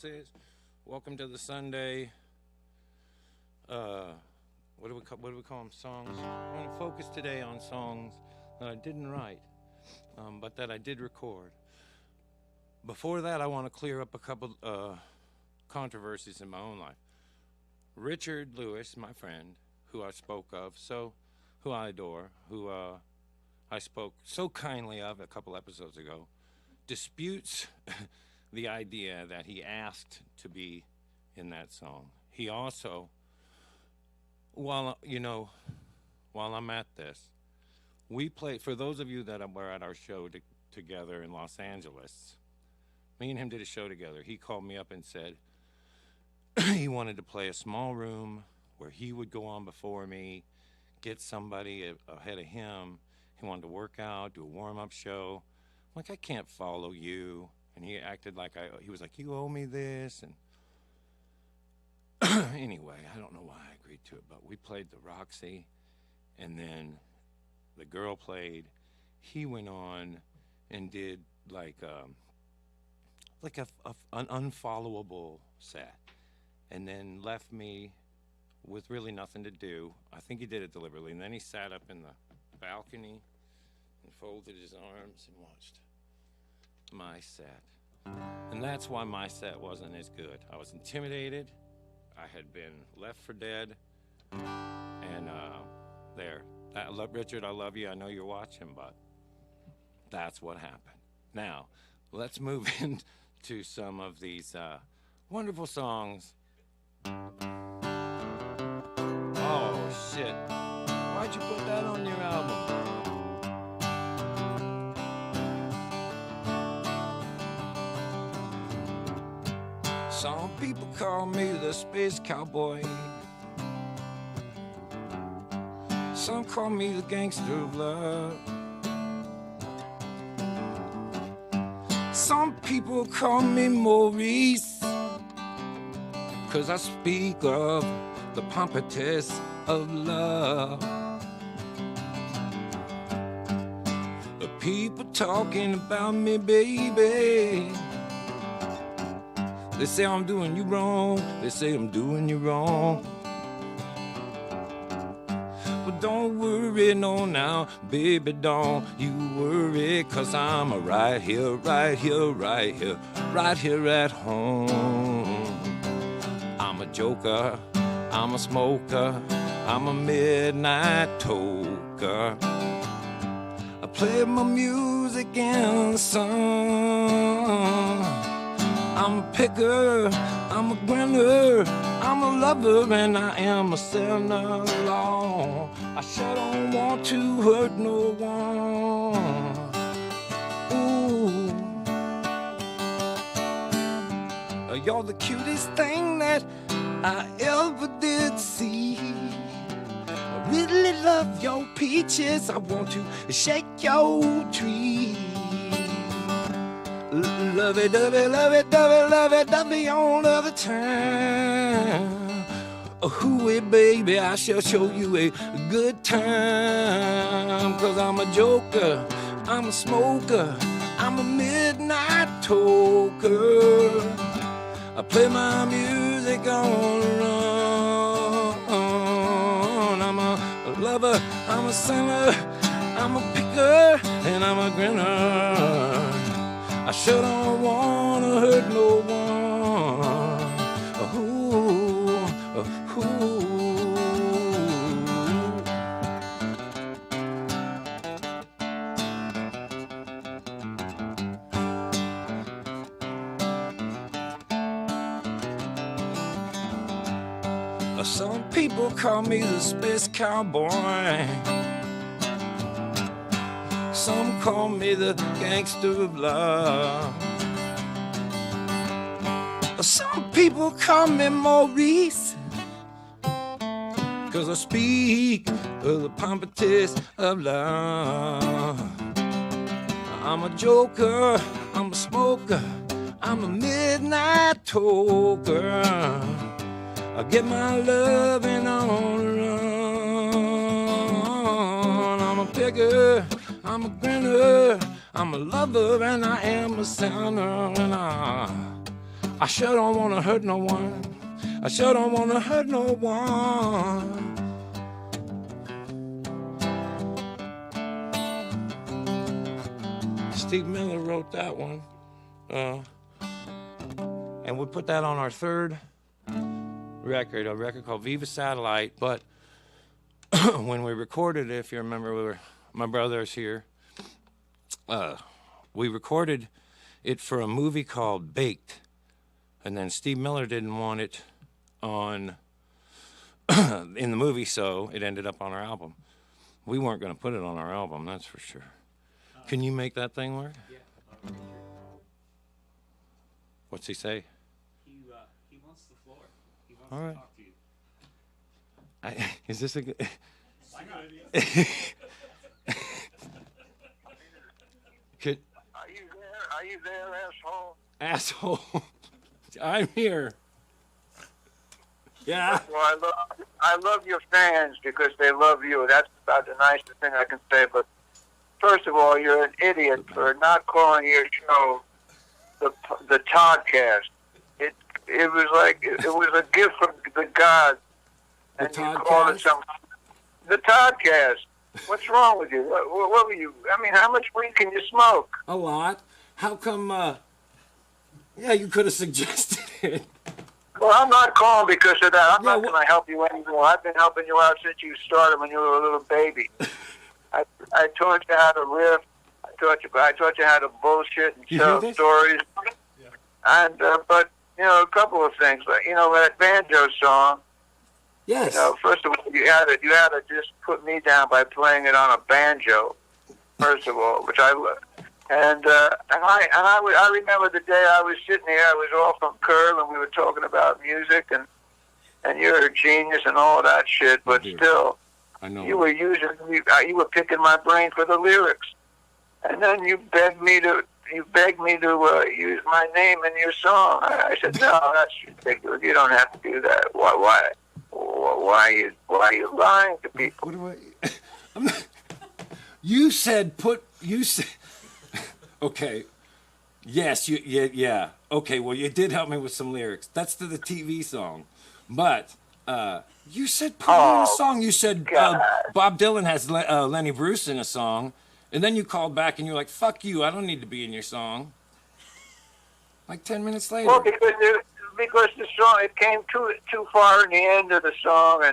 is. Welcome to the Sunday. What do we call them? Songs. I want to focus today on songs that I didn't write, but that I did record. Before that, I want to clear up a couple controversies in my own life. Richard Lewis, my friend, who I spoke of, who I adore, who I spoke so kindly of a couple episodes ago, disputes the idea that he asked to be in that song. He also, while I'm at this, we played, for those of you that were at our show together in Los Angeles, me and him did a show together. He called me up and said he wanted to play a small room where he would go on before me, get somebody ahead of him. He wanted to work out, do a warm-up show. I'm like, I can't follow you. And he acted like he was like, you owe me this. And anyway, I don't know why I agreed to it, but we played the Roxy, and then the girl played. He went on and did like an unfollowable set, and then left me with really nothing to do. I think he did it deliberately. And then he sat up in the balcony and folded his arms and watched my set. And that's why my set wasn't as good. I was intimidated. I had been left for dead. And Richard, I love you. I know you're watching, but that's what happened. Now, let's move into some of these wonderful songs. Oh, shit. Why'd you put that on your album? Some people call me the space cowboy. Some call me the gangster of love. Some people call me Maurice, 'cause I speak of the pompatus of love. The people talking about me, baby. They say I'm doing you wrong. They say I'm doing you wrong. But don't worry, no now, baby, don't you worry, 'cause I'm right here, right here, right here, right here at home. I'm a joker, I'm a smoker, I'm a midnight toker. I play my music in the sun. I'm a picker, I'm a grinner, I'm a lover, and I am a sinner alone. I sure don't want to hurt no one. Ooh, you're the cutest thing that I ever did see. I really love your peaches, I want to shake your tree. Love it, love it, love it, love it, love it, love it all of the time. Ooh, baby, I shall show you a good time. 'Cause I'm a joker, I'm a smoker, I'm a midnight toker. I play my music on the run. I'm a lover, I'm a singer, I'm a picker, and I'm a grinner. I sure don't want to hurt no one. Ooh, ooh. Some people call me the space cowboy. Some call me the gangster of love. Some people call me Maurice, 'cause I speak of the pompatus of love. I'm a joker, I'm a smoker, I'm a midnight toker. I get my loving on the run. I'm a picker, I'm a grinner, I'm a lover, and I am a sinner, and I sure don't want to hurt no one. I sure don't want to hurt no one. Steve Miller wrote that one. And we put that on our third record, a record called Viva Satellite. But when we recorded it, if you remember, my brother's here. We recorded it for a movie called Baked. And then Steve Miller didn't want it on in the movie, so it ended up on our album. We weren't going to put it on our album, that's for sure. Can you make that thing work? Yeah. What's he say? He wants the floor. He wants All right. to talk to you. Is this a good... Could... Are you there, asshole? Asshole. I'm here. Yeah. Well, I love your fans because they love you. That's about the nicest thing I can say. But first of all, you're an idiot for not calling your show the Toddcast. It was like it was a gift from the gods, and you called it some the Toddcast. What's wrong with you? What were you? I mean, how much weed can you smoke? A lot. How come? Yeah, you could have suggested it. Well, I'm not calling because of that. I'm not going to help you anymore. I've been helping you out since you started when you were a little baby. I taught you how to riff. I taught you how to bullshit and tell stories. Yeah. And but you know, a couple of things. Like, you know, that banjo song. Yes. You know, first of all, you had to just put me down by playing it on a banjo. First of all, which I love. And I remember the day I was sitting here. I was off from Curl, and we were talking about music, and you're a genius and all that shit. But still, I know you were you were picking my brain for the lyrics, and then you begged me to use my name in your song. I said, no, that's ridiculous. You don't have to do that. Why are you lying to people? What do I'm not, you said. Okay. Yes, yeah. Okay, well, you did help me with some lyrics. That's to the TV song. But you said put me in a song. You said Bob Dylan has Lenny Bruce in a song. And then you called back and you're like, fuck you, I don't need to be in your song. Like 10 minutes later. Well, because the song, it came too far in the end of the song,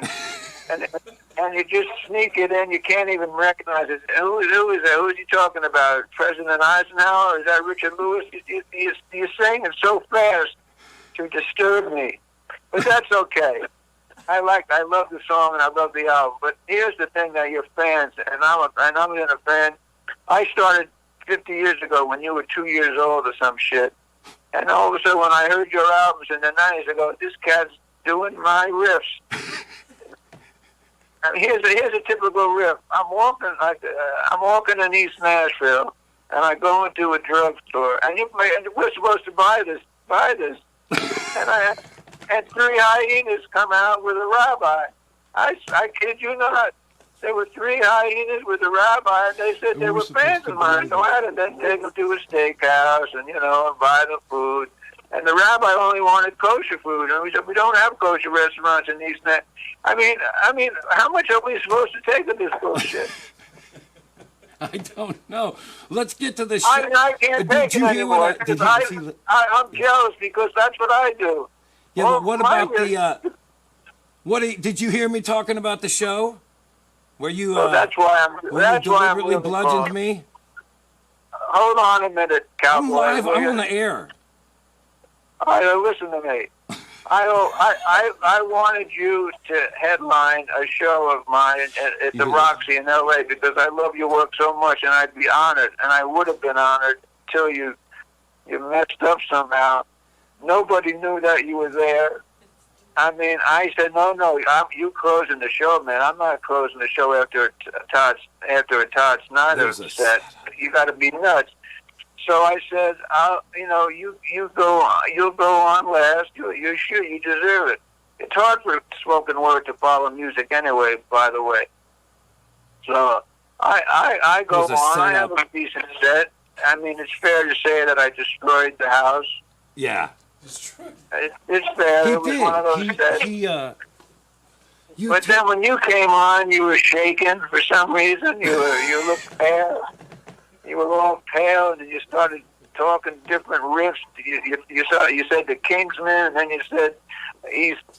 and you just sneak it in. You can't even recognize it. Who is that? Who is he talking about? President Eisenhower? Or is that Richard Lewis? You're saying it so fast to disturb me, but that's okay. I love the song and I love the album. But here's the thing: that you're fans, and I'm in a fan. I started 50 years ago when you were 2 years old or some shit, and all of a sudden when I heard your albums in the '90s, I go, this cat's doing my riffs. I mean, here's a typical riff. I'm walking in East Nashville, and I go into a drugstore, and we're supposed to buy this, and three hyenas come out with a rabbi. I kid you not. There were three hyenas with a rabbi, and they said they were fans of mine. So I had to then take them to a steakhouse and buy the food. And the rabbi only wanted kosher food, and we said we don't have kosher restaurants in East Nashville. I mean, how much are we supposed to take of this bullshit? I don't know. Let's get to the show. I can't take it anymore. I'm jealous because that's what I do. Yeah, well, but what about did you hear me talking about the show? Where you? That's why I'm deliberately bludgeoned me. Hold on a minute, cowboy. I'm live. I'm on the air. All right, listen to me. I wanted you to headline a show of mine at the Roxy in L.A. because I love your work so much, and I'd be honored, and I would have been honored till you messed up somehow. Nobody knew that you were there. I mean, I said, no, you closing the show, man. I'm not closing the show after a Todd Snider set. You got to be nuts. So I said, you'll go on last. You deserve it. It's hard for spoken word to follow music anyway, by the way. So I go on. I have a decent set. I mean, it's fair to say that I destroyed the house. Yeah. It's true. It's fair. He It was did. one of those days. You But then when you came on, you were shaking for some reason. You looked pale. You were all pale, and you started talking different riffs. You said the Kingsman, and then you said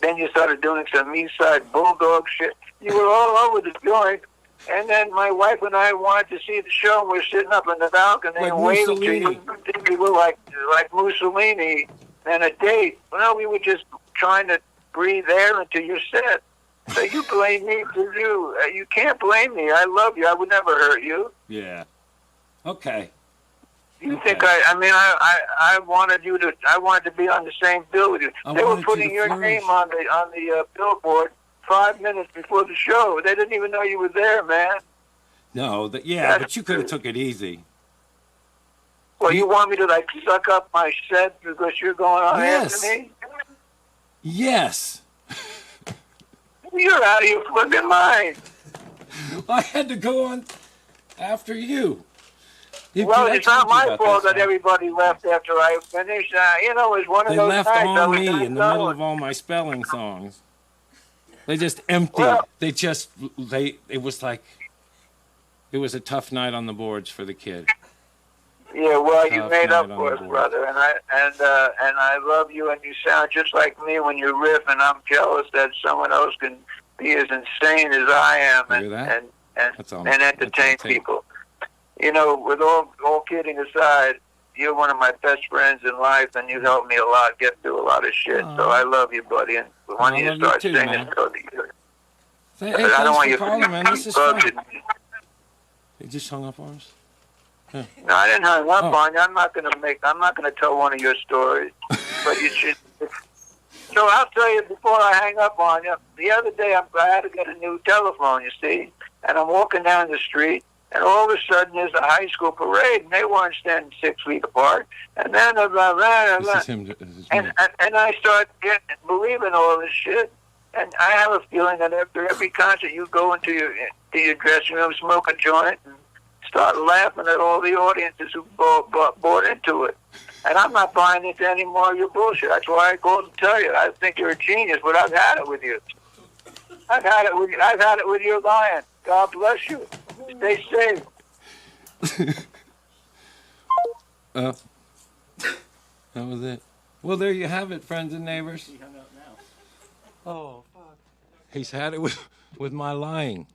then you started doing some East Side Bulldog shit. You were all over the joint. And then my wife and I wanted to see the show. And we're sitting up in the balcony Like and waving to you. Mussolini. We were like Mussolini and a date. Well, we were just trying to breathe air into your set. So you blame me for you. You can't blame me. I love you. I would never hurt you. Yeah. Okay. You Okay. think I wanted you to? I wanted to be on the same bill with you. I They were wanted you putting to your flourish. name on the billboard 5 minutes before the show. They didn't even know you were there, man. No, yeah, but you could have took it easy. Well, you want me to like suck up my set because you're going on Yes. after me? Yes. You're out of your flipping mind. I had to go on after you. Well, I it's not told you my about fault that that everybody left after I finished. It was one of They those left nights. I on was me not in the middle going. of all my spelling songs. They just emptied. Well- It was like, it was a tough night on the boards for the kid. Yeah, well, you Tough made up night on for the it, board. brother, and I love you, and you sound just like me when you riff, and I'm jealous that someone else can be as insane as I am, You hear that? That's all- and that's entertain on tape. people. You know, with all kidding aside, you're one of my best friends in life, and you helped me a lot get through a lot of shit. So Aw. I love you, buddy. And why don't I you love you start too, singing? man. So Hey, I don't thanks want for you calling, man. This is bugs fun. it. You just hung up on us? No, I didn't hang up Oh. on you. I'm not gonna tell one of your stories, but you should. So I'll tell you before I hang up on you. The other day I had to get a new telephone, you see, and I'm walking down the street, and all of a sudden there's a high school parade, and they weren't standing 6 feet apart, and then This is him. This is me. and I start believing all this shit. And I have a feeling that after every concert, you go into your dressing room, smoke a joint, and start laughing at all the audiences who bought into it. And I'm not buying into any more of your bullshit. That's why I called to tell you. I think you're a genius, but I've had it with you. I've had it with your lying. God bless you. Stay safe. That was it. Well, there you have it, friends and neighbors. He hung up now. Oh, fuck. He's had it with my lying.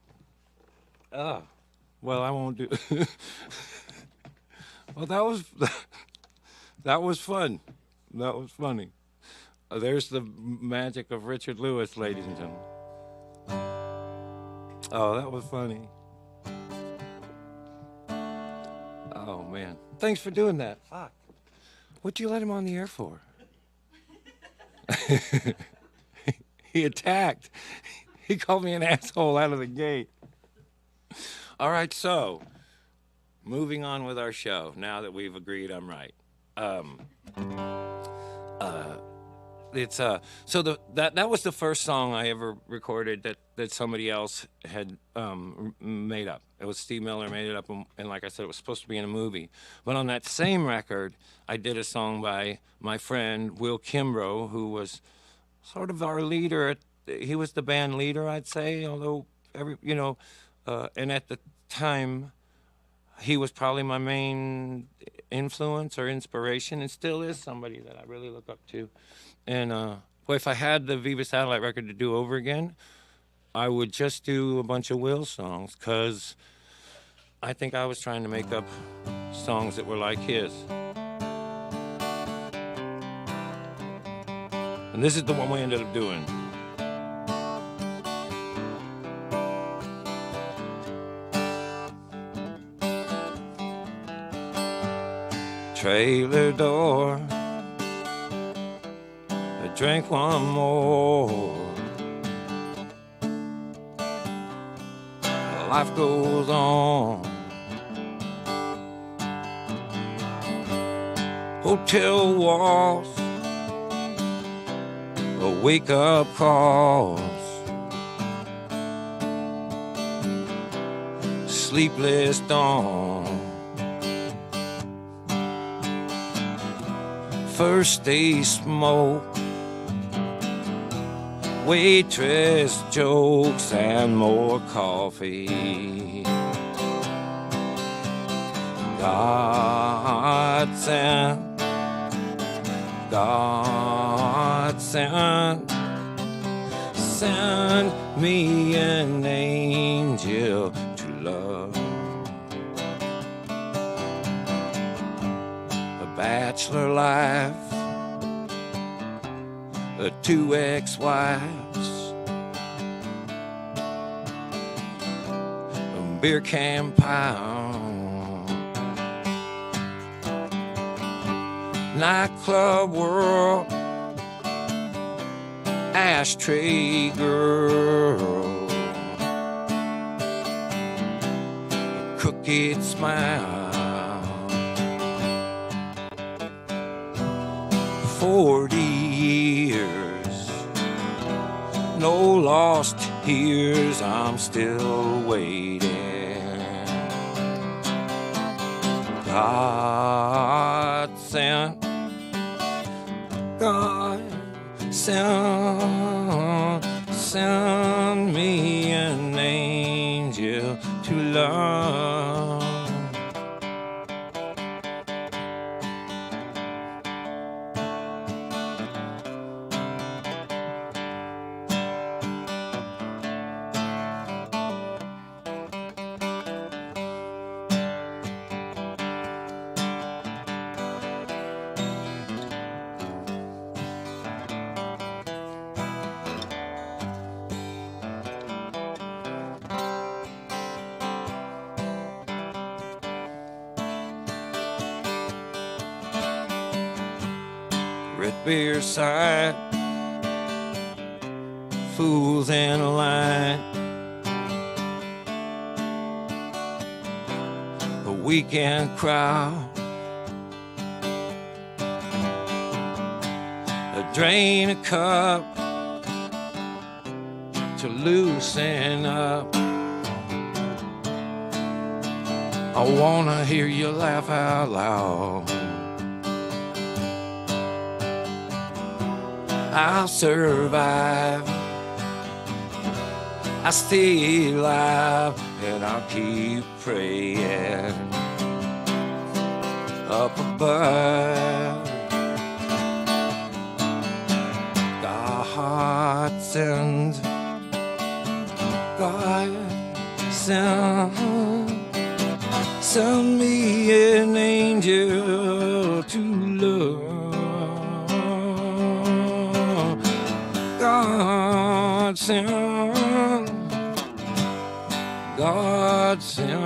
Oh. Well, I won't do. Well, that was fun. That was funny. There's the magic of Richard Lewis, ladies and gentlemen. Oh, that was funny. Oh, man. Thanks for doing that. Fuck. What'd you let him on the air for? He attacked. He called me an asshole out of the gate. All right, so moving on with our show. Now that we've agreed I'm right. It's so that was the first song I ever recorded that somebody else had made up. It was Steve Miller made it up, and like I said, it was supposed to be in a movie. But on that same record, I did a song by my friend Will Kimbrough, who was sort of our leader. He was the band leader, I'd say. Although and at the time, he was probably my main influence or inspiration, and still is somebody that I really look up to. And boy, if I had the Viva Satellite record to do over again, I would just do a bunch of Will songs, because I think I was trying to make up songs that were like his. And this is the one we ended up doing. Trailer door, I drank one more. Life goes on. Hotel walls, wake-up calls, sleepless dawn. first they smoke, waitress jokes and more coffee. Godsend, Godsend, send me an angel to love. A bachelor life, 2 ex-wives, a beer can pound, nightclub world, ashtray girl, a crooked smile, 40 years, no lost tears, I'm still waiting. Godsend, Godsend, send me an angel to love. Red beer side, fools in a line, a weekend crowd, a drain a cup to loosen up. I wanna hear you laugh out loud. I'll survive, I stay alive, and I'll keep praying up above. Godsend, Godsend, send me an angel to love. Godsend, Godsend,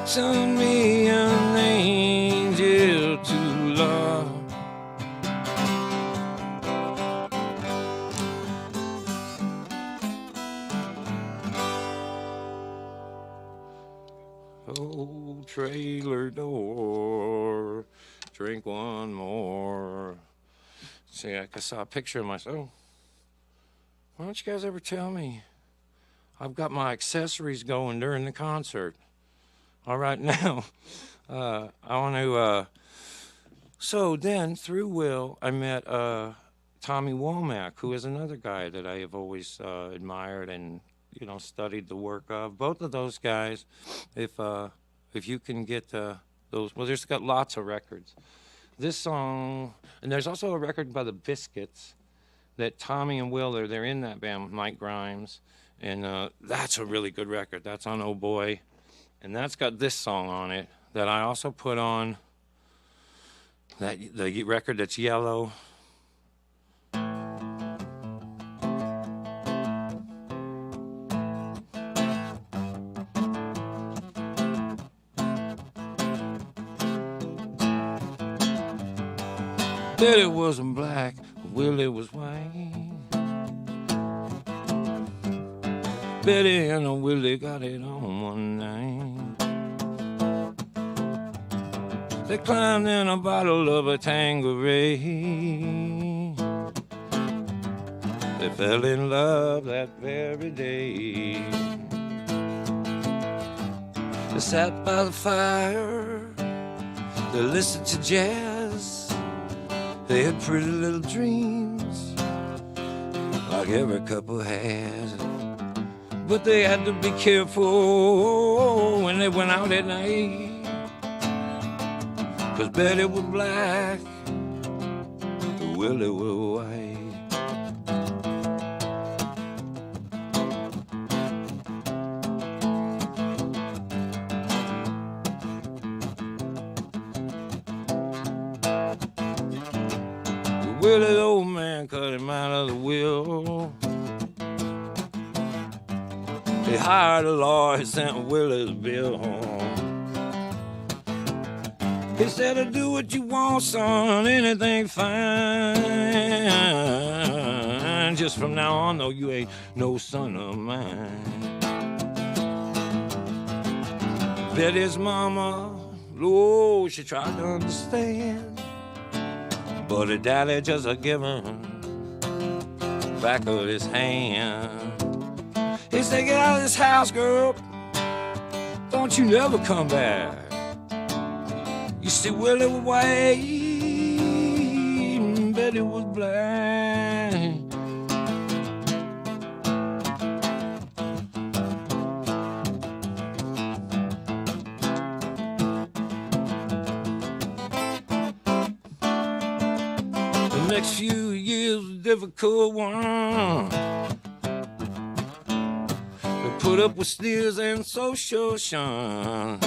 send me an angel to love. Old trailer door, drink one more. See, I saw a picture of myself. Why don't you guys ever tell me I've got my accessories going during the concert? All right, now, I want to, so then through Will, I met Tommy Womack, who is another guy that I have always admired and, you know, studied the work of. Both of those guys, if you can get those, well, there's got lots of records. This song, and there's also a record by the Biscuits that Tommy and Will, they're in that band with Mike Grimes, and that's a really good record. That's on Oh Boy, and that's got this song on it that I also put on the record that's yellow. Betty wasn't black, Willie was white. Betty and Willie got it on one night. They climbed in a bottle of a Tanqueray. They fell in love that very day. They sat by the fire, they listened to jazz. They had pretty little dreams, like every couple has. But they had to be careful when they went out at night. 'Cause Betty was black, Willie was white. Willie, the old man, cut him out of the will. He hired a lawyer, he sent Willie's bill home. He said, "I'll do what you want, son, anything fine. Just from now on, though, you ain't no son of mine." Betty's mama, oh, she tried to understand, but her daddy just a giving back of his hand. He said, "Get out of this house, girl. Don't you never come back." You see, Willie was white and Betty was black. The next few years was a difficult one. They put up with sneers and social shun.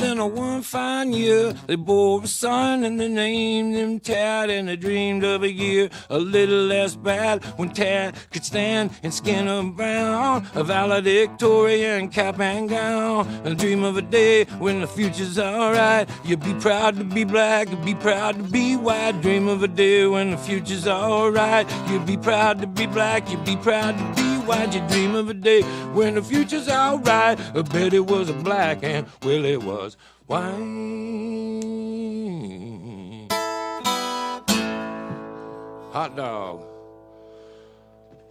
Then one fine year, they bore a son and they named him Tad, and they dreamed of a year a little less bad when Tad could stand in skin of brown, a valedictorian cap and gown, and dream of a day when the future's alright. You'd be proud to be black, you'd be proud to be white. Dream of a day when the future's alright. You'd be proud to be black, you'd be proud to be white. You dream of a day when the future's alright. Betty was a black and Willie was white. Hot dog.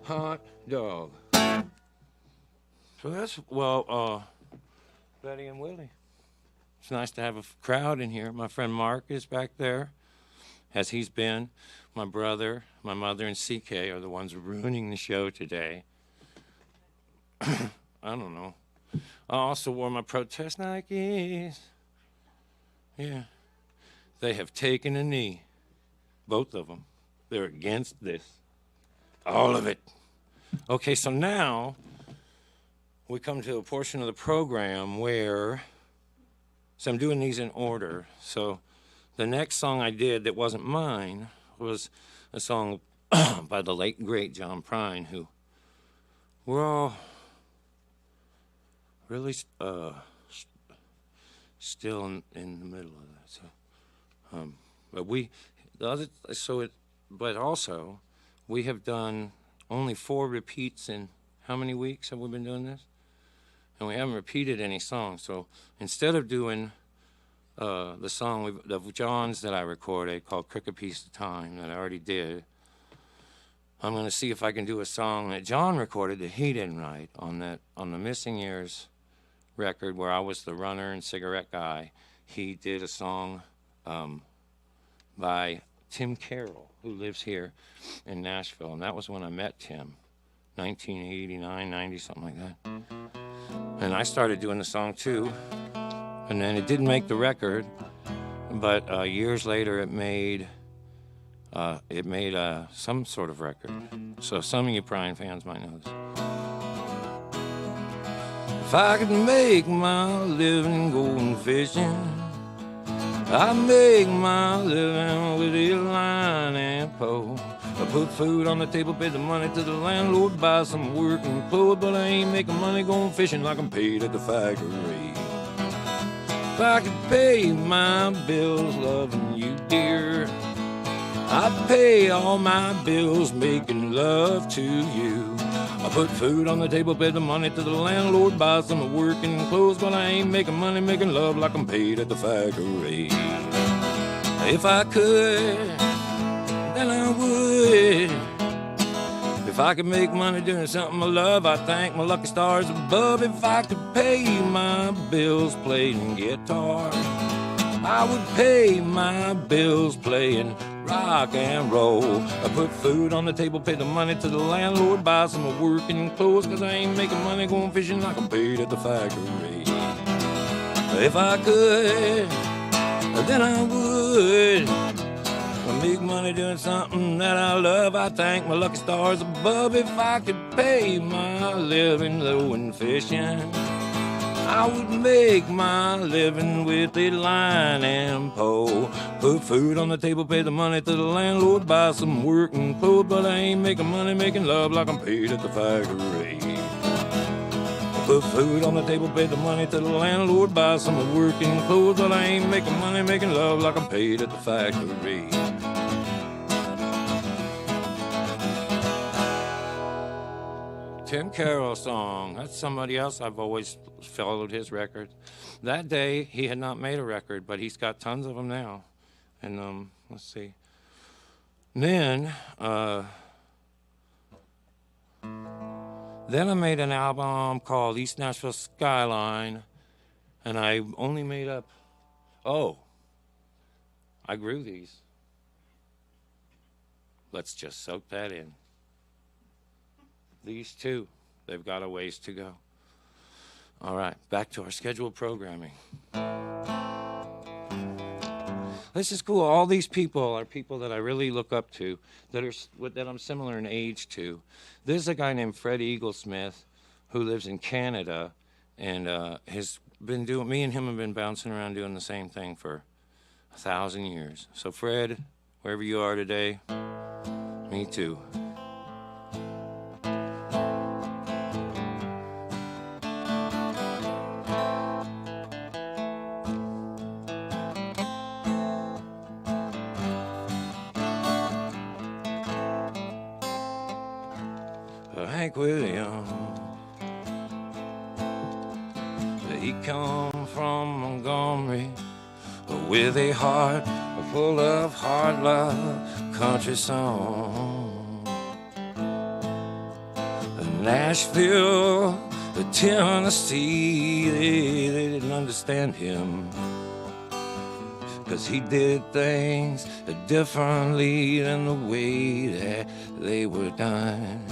Hot dog. So that's, well, Betty and Willie. It's nice to have a crowd in here. My friend Mark is back there, as he's been. My brother, my mother, and CK are the ones ruining the show today. I don't know. I also wore my protest Nikes. Yeah. They have taken a knee. Both of them. They're against this. All of it. Okay, so now we come to a portion of the program where, so I'm doing these in order. So the next song I did that wasn't mine was a song by the late, great John Prine, who we're all really still in the middle of that. So, but also we have done only 4 repeats in how many weeks have we been doing this? And we haven't repeated any songs. So instead of doing the song of John's that I recorded called Cricket Piece of Time that I already did, I'm going to see if I can do a song that John recorded that he didn't write on the Missing Years record where I was the runner and cigarette guy. He did a song by Tim Carroll, who lives here in Nashville, and that was when I met Tim, 1989, 90, something like that. And I started doing the song too, and then it didn't make the record, but years later it made some sort of record. So some of you Prine fans might know this. If I could make my living going fishing, I make my living with a line and pole. I put food on the table, pay the money to the landlord, buy some working clothes, but I ain't making money going fishing like I'm paid at the factory. If I could pay my bills loving you, dear, I'd pay all my bills making love to you. I put food on the table, pay the money to the landlord, buy some working clothes, but I ain't making money making love like I'm paid at the factory. If I could, then I would. If I could make money doing something I love, I'd thank my lucky stars above. If I could pay my bills playing guitar, I would pay my bills playing rock and roll. I put food on the table, pay the money to the landlord, buy some working clothes, 'cause I ain't making money going fishing like I'm paid at the factory. If I could, then I would make money doing something that I love. I thank my lucky stars above. If I could pay my living low and fishing, I would make my living with a line and pole. Put food on the table, pay the money to the landlord, buy some working clothes, but I ain't making money making love like I'm paid at the factory. Put food on the table, pay the money to the landlord, buy some working clothes, but I ain't making money making love like I'm paid at the factory. Tim Carroll song. That's somebody else. I've always followed his record. That day, he had not made a record, but he's got tons of them now. And let's see. Then I made an album called East Nashville Skyline, and I only made up. Oh, I grew these. Let's just soak that in. These two, they've got a ways to go. All right, back to our scheduled programming. This is cool. All these people are people that I really look up to, that I'm similar in age to. There's a guy named Fred Eaglesmith who lives in Canada, and has been doing. Me and him have been bouncing around doing the same thing for 1,000 years. So Fred, wherever you are today, me too. Hank Williams, he come from Montgomery with a heart full of hard love, country song. Nashville, Tennessee, they didn't understand him, 'cause he did things differently than the way that they were done.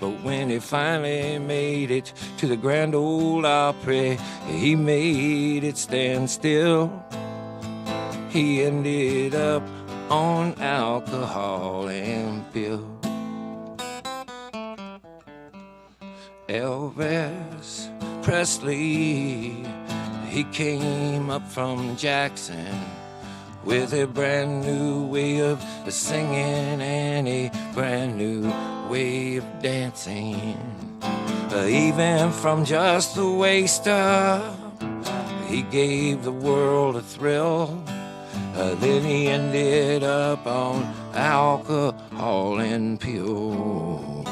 But when he finally made it to the Grand Ole Opry, he made it stand still. He ended up on alcohol and pills. Elvis Presley, he came up from Jackson with a brand new way of singing and a brand new way of dancing. Even from just the waist up, he gave the world a thrill. Then he ended up on alcohol and pills.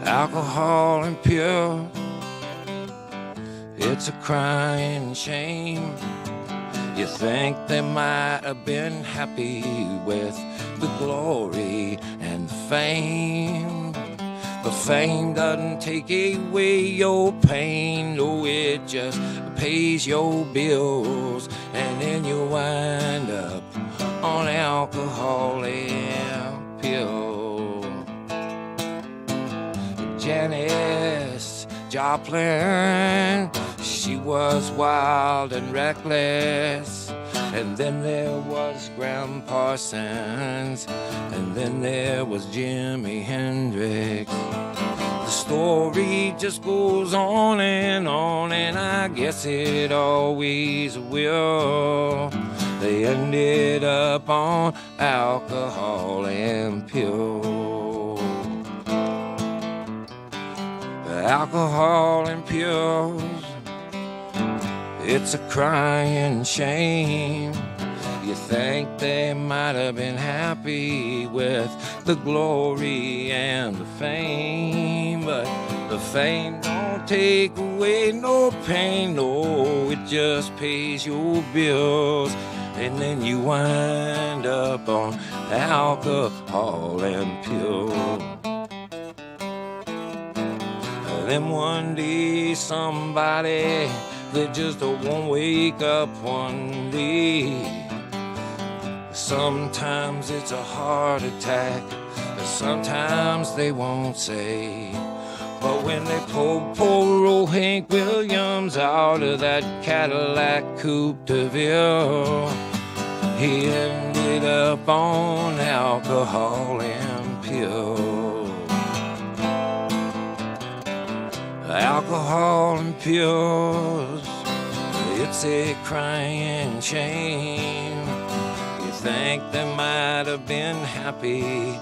Alcohol and pills, it's a crying shame. You think they might have been happy with the glory and the fame, but fame doesn't take away your pain. No, it just pays your bills, and then you wind up on alcohol and pills. Janis Joplin, she was wild and reckless. And then there was Graham Parsons, and then there was Jimi Hendrix. The story just goes on, and I guess it always will. They ended up on alcohol and pills. Alcohol and pills, it's a crying shame. You think they might have been happy with the glory and the fame, but the fame don't take away no pain. No, it just pays your bills, and then you wind up on alcohol and pills. Then one day somebody They just won't wake up one day. Sometimes it's a heart attack, sometimes they won't say. But when they pulled poor old Hank Williams out of that Cadillac Coupe de Ville, he ended up on alcohol and pills. Alcohol and pills, it's a crying shame. You think they might have been happy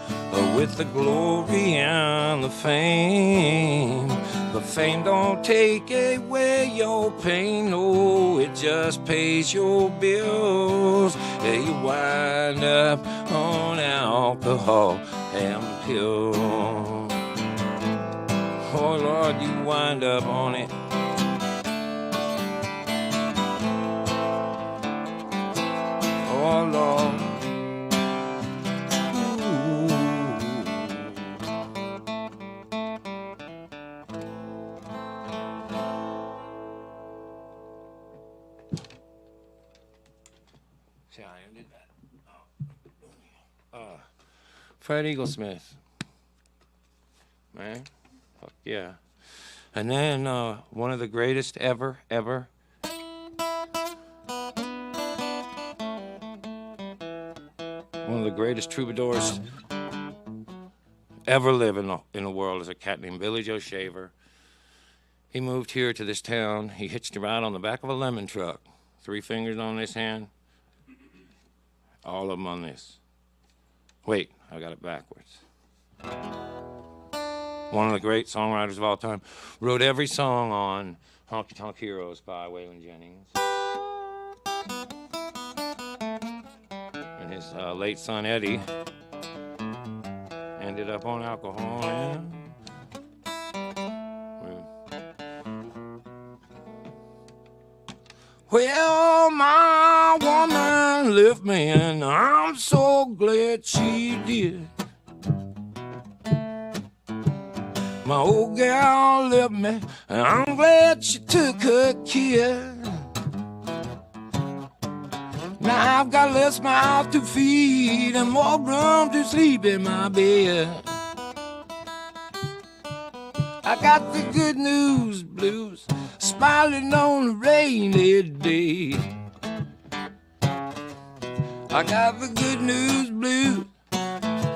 with the glory and the fame. But fame don't take away your pain, no, it just pays your bills. Yeah, you wind up on alcohol and pills. Oh Lord, you wind up on it. Oh Lord. Ooh. See how I ended that? Fred Eaglesmith. Man. Fuck yeah. And then one of the greatest ever. One of the greatest troubadours ever live in the world is a cat named Billy Joe Shaver. He moved here to this town. He hitched a ride on the back of a lemon truck. 3 fingers on this hand. All of them on this. Wait, I got it backwards. One of the great songwriters of all time. Wrote every song on Honky Tonk Heroes by Waylon Jennings. And his late son, Eddie, ended up on alcohol and... Well, my woman left me and I'm so glad she did. My old gal left me, and I'm glad she took her kid. Now I've got less mouth to feed and more room to sleep in my bed. I got the good news blues, smiling on a rainy day. I got the good news blues,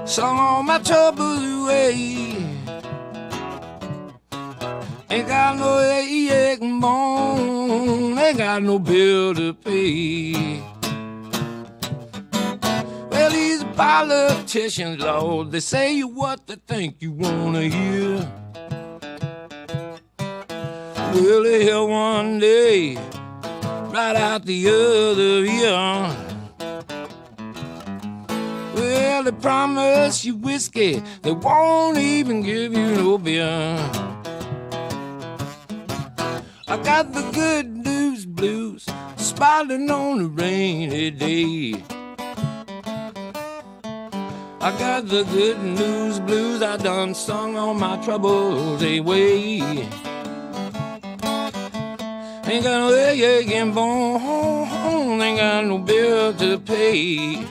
sung all my troubles away. Ain't got no ache and bone, ain't got no bill to pay. Well, these politicians, Lord, they say you what they think you wanna hear. Well, they hear one day, right out the other year. Well, they promise you whiskey, they won't even give you no beer. I got the good news blues, smiling on a rainy day. I got the good news blues, I done sung all my troubles away. Ain't got no ache and bone, ain't got no bill to pay.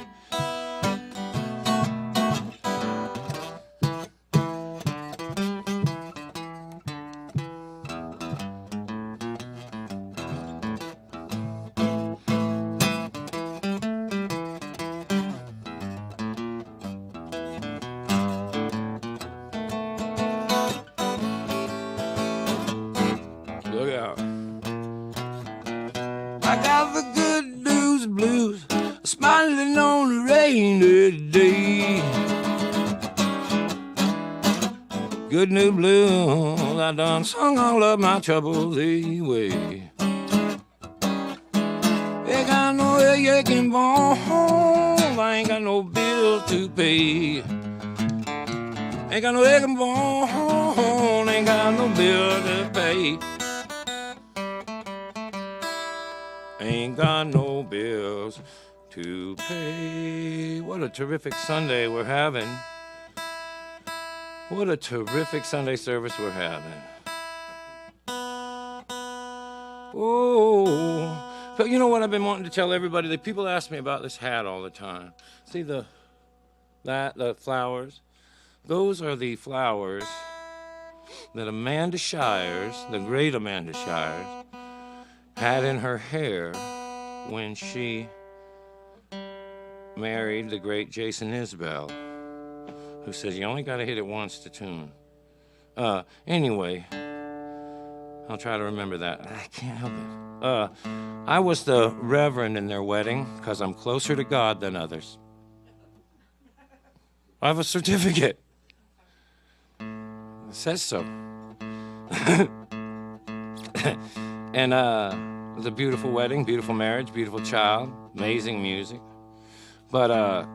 Good new blues, I done sung all of my troubles away. Ain't got no ache and bone, I ain't got no bill to pay. Ain't got no ache and bone, ain't got no bill to pay. Ain't got no bills to pay. What a terrific Sunday we're having. What a terrific Sunday service we're having. Oh, but you know what I've been wanting to tell everybody? That people ask me about this hat all the time. See the flowers? Those are the flowers that Amanda Shires, the great Amanda Shires, had in her hair when she married the great Jason Isbell, who says you only got to hit it once to tune. Anyway, I'll try to remember that. I can't help it. I was the reverend in their wedding because I'm closer to God than others. I have a certificate. It says so. And it was a beautiful wedding, beautiful marriage, beautiful child, amazing music. But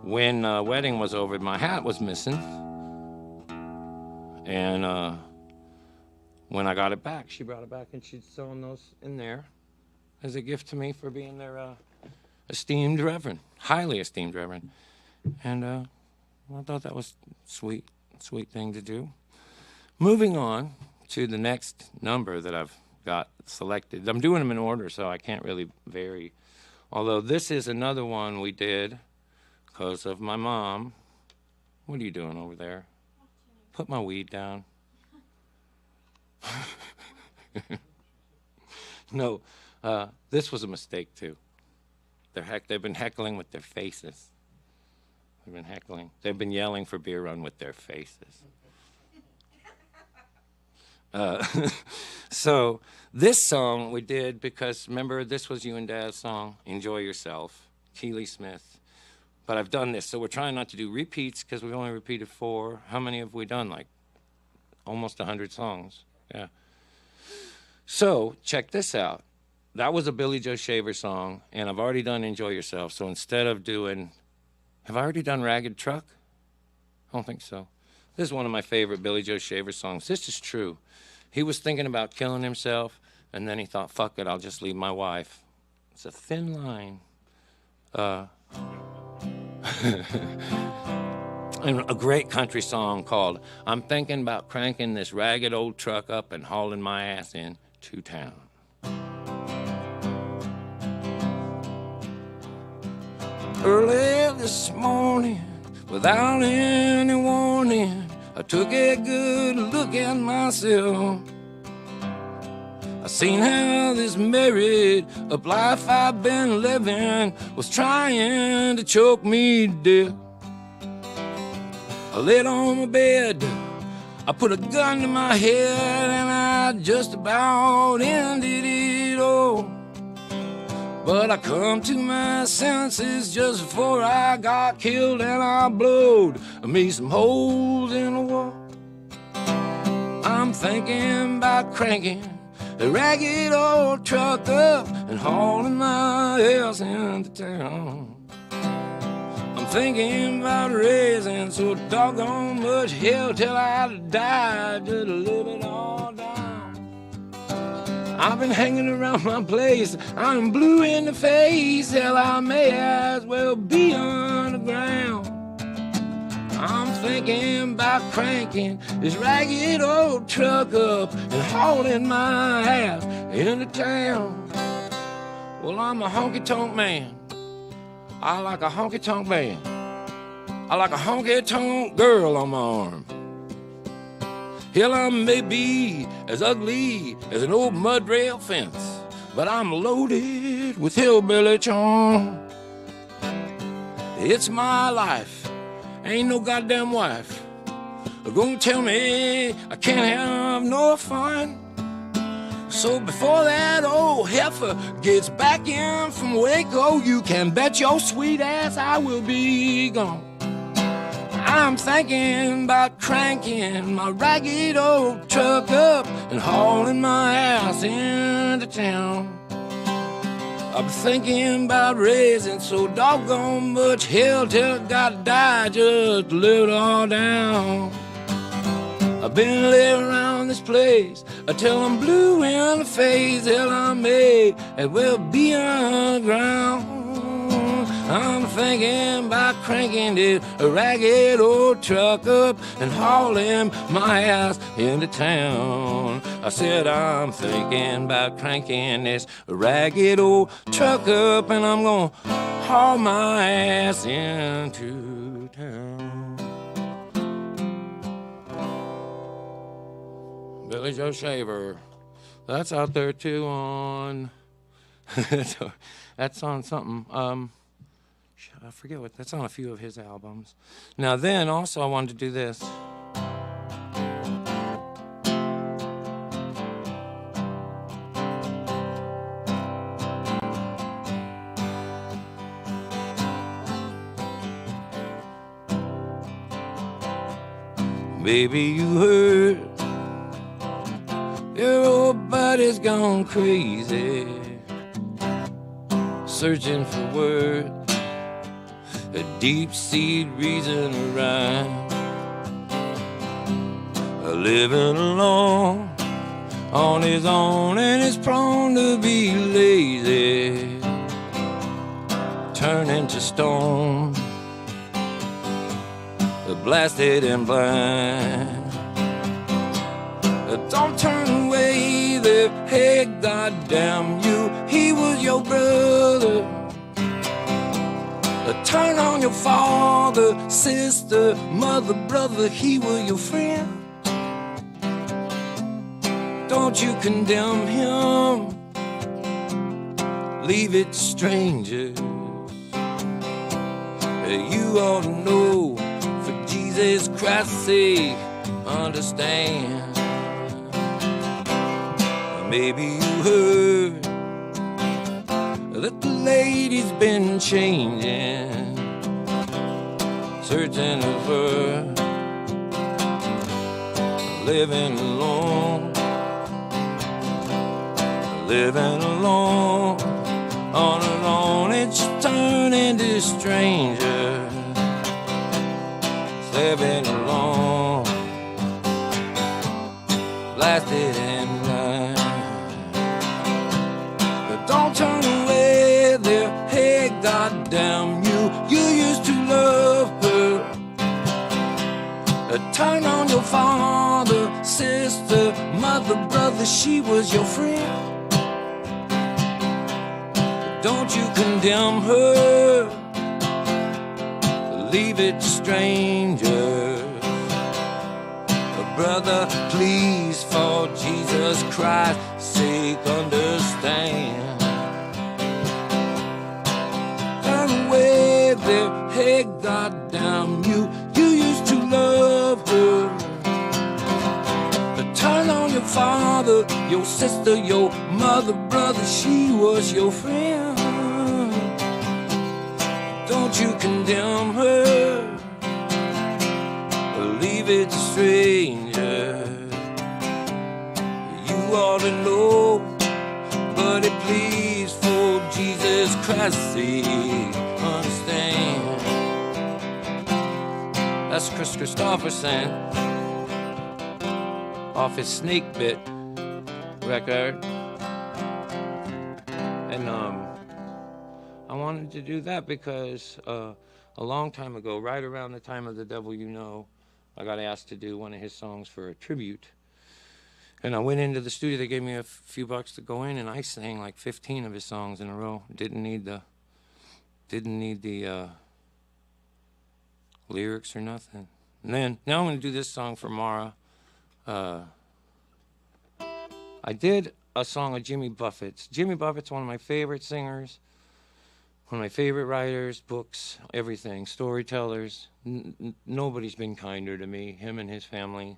when wedding was over, my hat was missing. And when I got it back, she brought it back and she'd sewn those in there as a gift to me for being their esteemed reverend, highly esteemed reverend. And I thought that was sweet thing to do. Moving on to the next number that I've got selected. I'm doing them in order, so I can't really vary. Although this is another one we did because of my mom. What are you doing over there? Put my weed down. No, this was a mistake too. They've been heckling with their faces. They've been heckling. They've been yelling for beer run with their faces. So this song we did because, remember, this was you and Dad's song, Enjoy Yourself, Keely Smith. But I've done this, so we're trying not to do repeats because we've only repeated 4. How many have we done? Like almost 100 songs. Yeah. So check this out. That was a Billy Joe Shaver song, and I've already done Enjoy Yourself. So instead of doing, have I already done Ragged Truck? I don't think so. This is one of my favorite Billy Joe Shaver songs. This is true. He was thinking about killing himself, and then he thought, fuck it, I'll just leave my wife. It's a thin line. And a great country song called I'm Thinking About Cranking This Ragged Old Truck Up and Hauling My Ass in to Town. Early this morning, without any warning, I took a good look at myself. I seen how this married up life I've been living was trying to choke me to death. I laid on my bed, I put a gun to my head, and I just about ended it all. But I come to my senses just before I got killed, and I blowed me some holes in the wall. I'm thinking about cranking a ragged old truck up and hauling my ass into town. I'm thinking about raising so doggone much hell till I die, just to live it all down. I've been hanging around my place, I'm blue in the face, hell I may as well be underground. I'm thinking about cranking this ragged old truck up and hauling my ass into town. Well, I'm a honky-tonk man. I like a honky-tonk man. I like a honky-tonk girl on my arm. Hell, I may be as ugly as an old mud rail fence, but I'm loaded with hillbilly charm. It's my life, ain't no goddamn wife gonna tell me I can't have no fun. So before that old heifer gets back in from Waco, you can bet your sweet ass I will be gone. I'm thinking about cranking my ragged old truck up and hauling my ass into town. I'm thinking about raising so doggone much hell till I gotta die just to live it all down. I've been living around this place until I'm blue in the face, till I may as well be underground. I'm thinking about cranking this ragged old truck up and hauling my ass into town. I said I'm thinking about cranking this ragged old truck up and I'm gonna haul my ass into town. Billy Joe Shaver. That's out there too on that's on something. I forget what that's on a few of his albums. Now then also I wanted to do this. Baby, you heard your old buddy's gone crazy, searching for words, a deep-seated reason to rhyme. Living alone on his own and is prone to be lazy, turning to stone, blasted and blind. Don't turn away there, hey, goddamn you, he was your brother. Turn on your father, sister, mother, brother, he was your friend. Don't you condemn him, leave it to strangers. You ought to know, for Jesus Christ's sake, understand. Maybe you heard that the lady's been changing, searching for her, living alone, on her own, and she's turning to strangers, living alone, blasted and blind. Don't turn away there, hey, goddamn you, you used to love her. Turn on your father, sister, mother, brother, she was your friend. Don't you condemn her, leave it to strangers. Brother, please, for Jesus Christ's sake, understand. Turn away there, hey, goddamn you, you used to love her. Turn on your father, your sister, your mother, brother, she was your friend. Don't you condemn her, leave it to strangers. You ought to know, buddy, please, for Jesus Christ's sake, understand. That's Chris Christopherson off his Snake Bit record. And I wanted to do that because a long time ago, right around the time of The Devil You Know, I got asked to do one of his songs for a tribute. And I went into the studio, they gave me a few bucks to go in, and I sang like 15 of his songs in a row. Didn't need the lyrics or nothing. And then, now I'm gonna do this song for Mara. I did a song of Jimmy Buffett's. Jimmy Buffett's one of my favorite singers, one of my favorite writers, books, everything, storytellers. Nobody's been kinder to me, him and his family.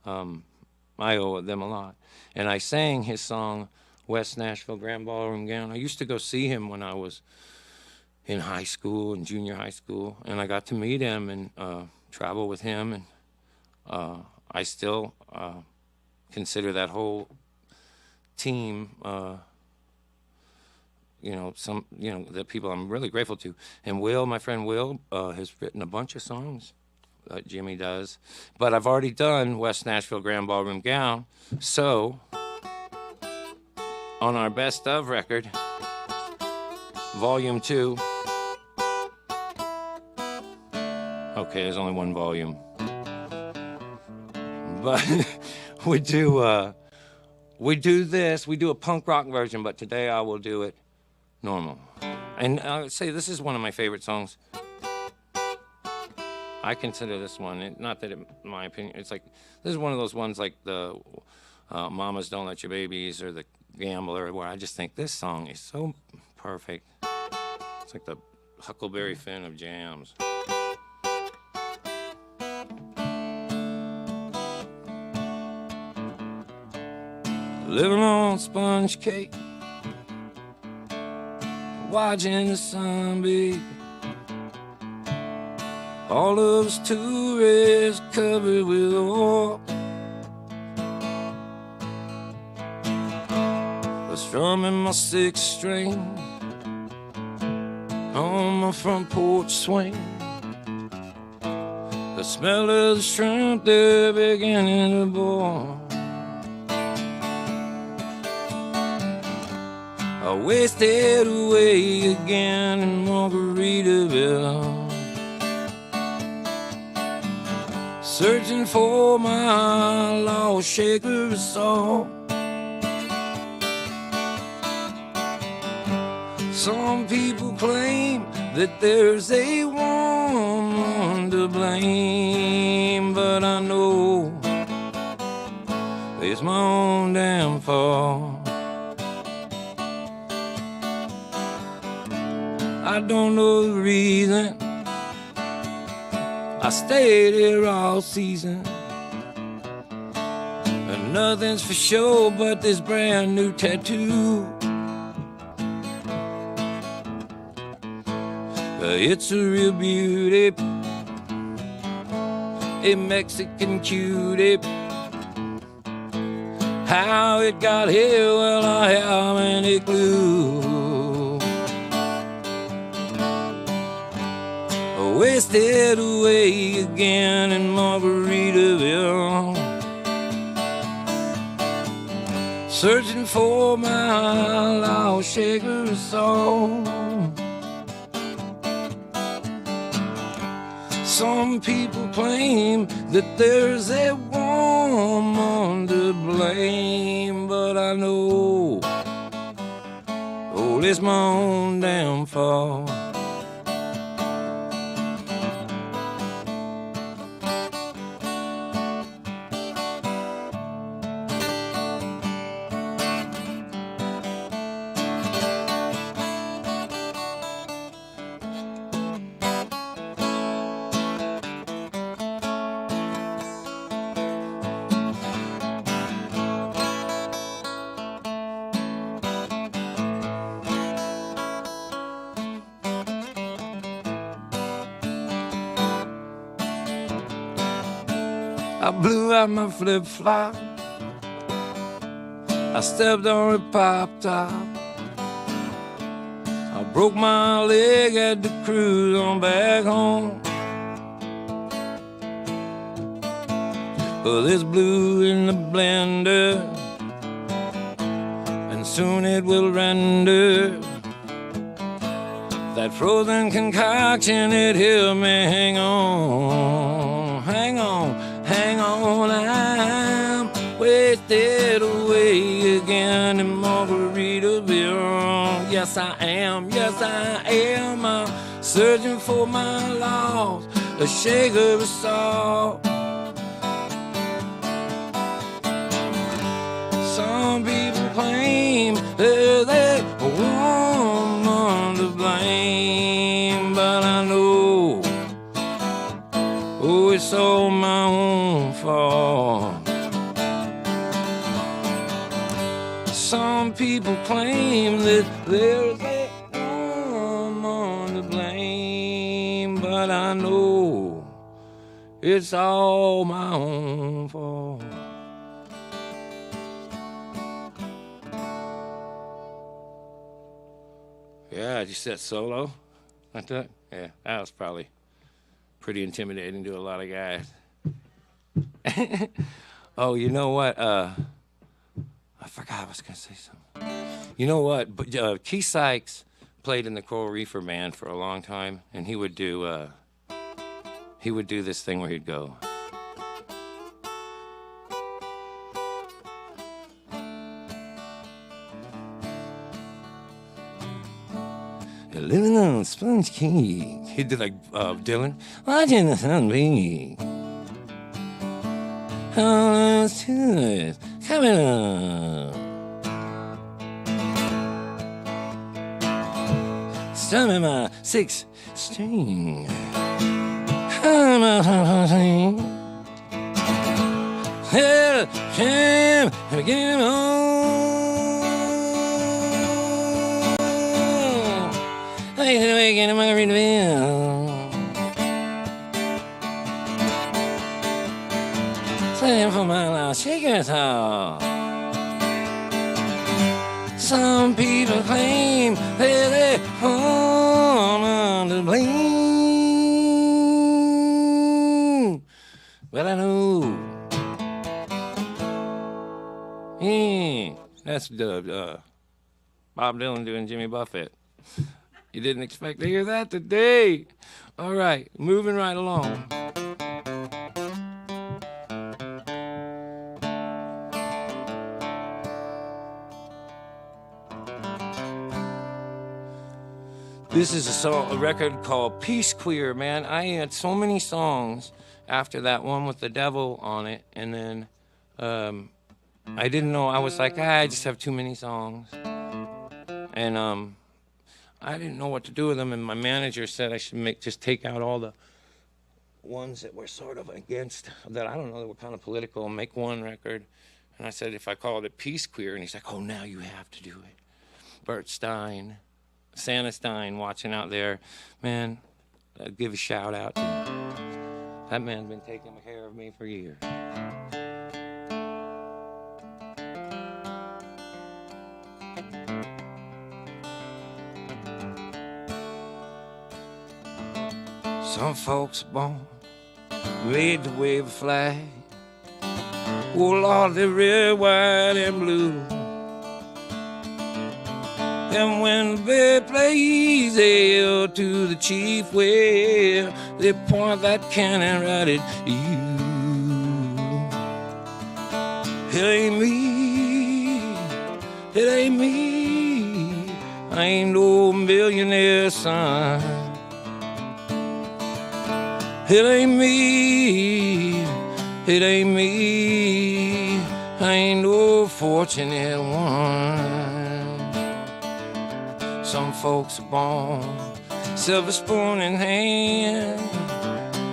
I owe them a lot. And I sang his song, West Nashville Grand Ballroom Gown. I used to go see him when I was in high school and junior high school, and I got to meet him and travel with him, and I still consider that whole team, the people I'm really grateful to. And Will, my friend Will, has written a bunch of songs. Jimmy does, but I've already done West Nashville Grand Ballroom Gown, so on our Best Of record, Volume 2, Okay, there's only one volume. But we do this. We do a punk rock version, but today I will do it normal. And I would say this is one of my favorite songs. I consider this one, not that in my opinion, it's like, this is one of those ones like the Mamas Don't Let Your Babies or the Gambler, where I just think this song is so perfect. It's like the Huckleberry Finn of jams. Living on sponge cake, watching the sun beat. All of us tourists covered with oil. Strumming my sixth string on my front porch swing. The smell of the shrimp, they're beginning to boil. I wasted away again in Margaritaville, searching for my lost shaker of salt. Some people claim that there's a woman to blame, but I know it's my own damn fault. I don't know the reason I stayed here all season, and nothing's for sure but this brand new tattoo. It's a real beauty, a Mexican cutie. How it got here, well, I haven't a clue. I wasted away again in Margaritaville, searching for my lost shaker of salt. Some people claim that there's a woman to blame, but I know, oh, it's my own damn fault. I blew out my flip-flop, I stepped on a pop-top, I broke my leg, had to cruise on back home. Well, there's blue in the blender, and soon it will render that frozen concoction. It helped me hang on, hang on, hang on. I'm wasted away again in Margaritaville. Yes, I am, yes, I am. I'm searching for my lost, a shaker of salt. Some people claim there's a woman to blame, but I know, oh, it's all my own fault. Some people claim that there's a woman to blame, but I know it's all my own fault. Yeah, just that solo like that. Yeah, that was probably pretty intimidating to a lot of guys. Oh, you know what? I forgot I was gonna say something. You know what? But Keith Sykes played in the Coral Reefer Band for a long time, and he would he would do this thing where he'd go. Living on sponge cake. He did like Dylan. Watching the sun beam. Oh, it's coming up. Strumming my 6-string. Hell, jam, and begin on. In Margaritaville, slam for my loud shakers off. Some people claim that they're home to blame, but I know, that's Bob Dylan doing Jimmy Buffett. You didn't expect to hear that today. All right, moving right along. This is a record called Peace Queer, man. I had so many songs after that one with the devil on it, and then I didn't know. I was like, I just have too many songs. And I didn't know what to do with them, and my manager said I should just take out all the ones that were sort of against, that I don't know, that were kind of political, and make one record. And I said, if I called it Peace Queer, and he's like, oh, now you have to do it. Bert Stein, Santa Stein, watching out there. Man, I'd give a shout out to him. That man's been taking care of me for years. Some folks born, made to wave a flag. Oh Lord, they're red, white, and blue. And when the band plays, they hail to the chief. Well, they point that cannon right at you. It ain't me, it ain't me. I ain't no millionaire son. It ain't me, it ain't me. I ain't no fortunate one. Some folks are born, silver spoon in hand.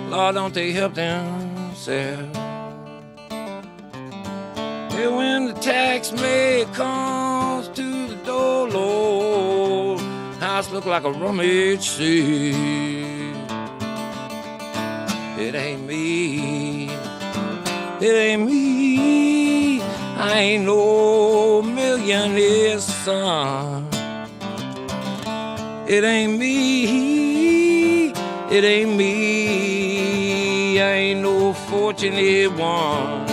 Lord, don't they help themselves? And when the tax man comes to the door, Lord, house look like a rummage sale. It ain't me, it ain't me. I ain't no millionaire son. It ain't me, it ain't me. I ain't no fortunate one.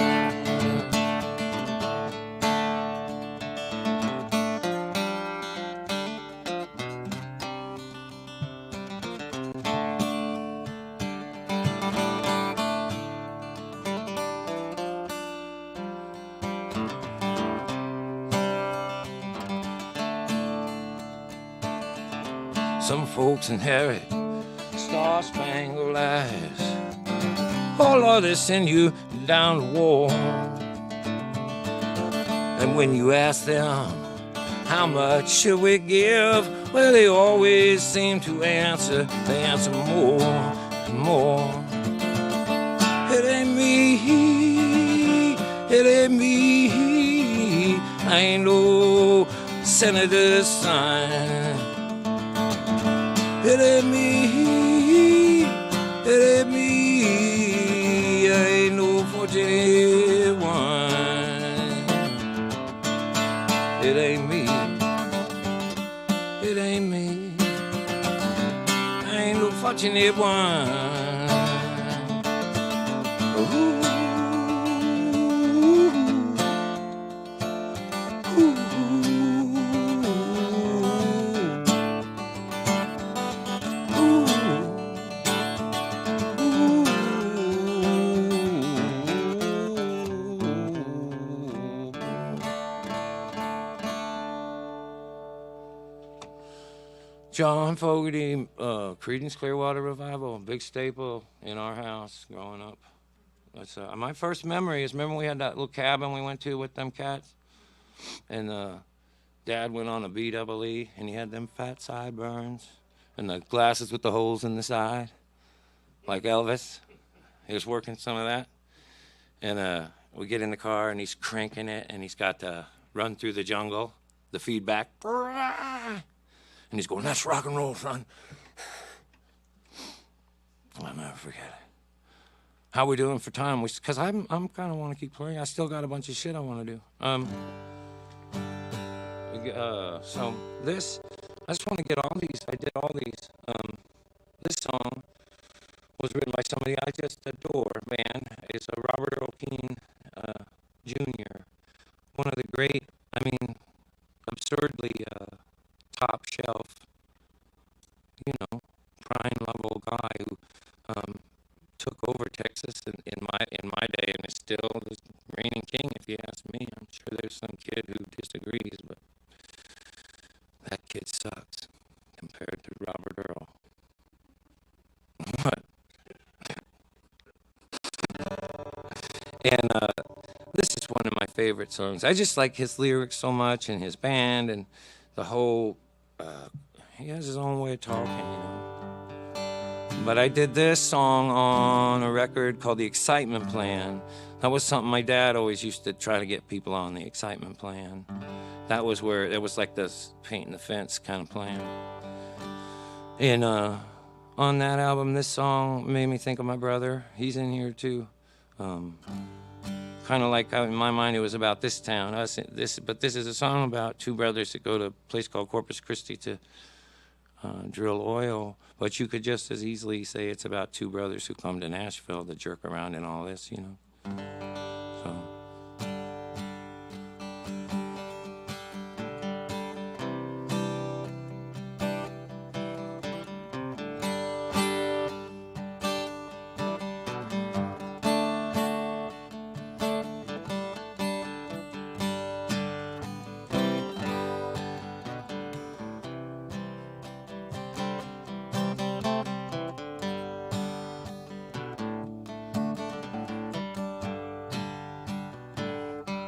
Some folks inherit star-spangled eyes. Oh Lord, they send you down to war. And when you ask them, how much should we give? Well, they always seem to answer. They answer more and more. It ain't me, it ain't me. I ain't no senator's son. It ain't me, it ain't me. I ain't no fortunate one. It ain't me, it ain't me. I ain't no fortunate one. Ooh. John Fogerty, Creedence Clearwater Revival, big staple in our house growing up. That's my first memory is, remember we had that little cabin we went to with them cats? And Dad went on a BEE, and he had them fat sideburns and the glasses with the holes in the side, like Elvis. He was working some of that. And we get in the car, and he's cranking it, and he's got the Run Through the Jungle, the feedback. And he's going, that's rock and roll, son. I'll never forget it. How we doing for time? Because I'm kind of want to keep playing. I still got a bunch of shit I want to do. So this, I just want to get all these. I did all these. This song was written by somebody I just adore, man. It's a Robert Earl Keen Jr. One of the great, I mean, absurdly top shelf, you know, prime level guy who took over Texas in my day, and is still the reigning king, if you ask me. I'm sure there's some kid who disagrees, but that kid sucks compared to Robert Earl. What? And this is one of my favorite songs. I just like his lyrics so much, and his band, and the whole, he has his own way of talking, you know. But I did this song on a record called The Excitement Plan. That was something my dad always used to try to get people on, The Excitement Plan. That was where, it was like this painting the fence kind of plan. And on that album, this song made me think of my brother. He's in here too. Kind of like in my mind, it was about this town. But this is a song about two brothers that go to a place called Corpus Christi to drill oil. But you could just as easily say it's about two brothers who come to Nashville to jerk around and all this, you know. So.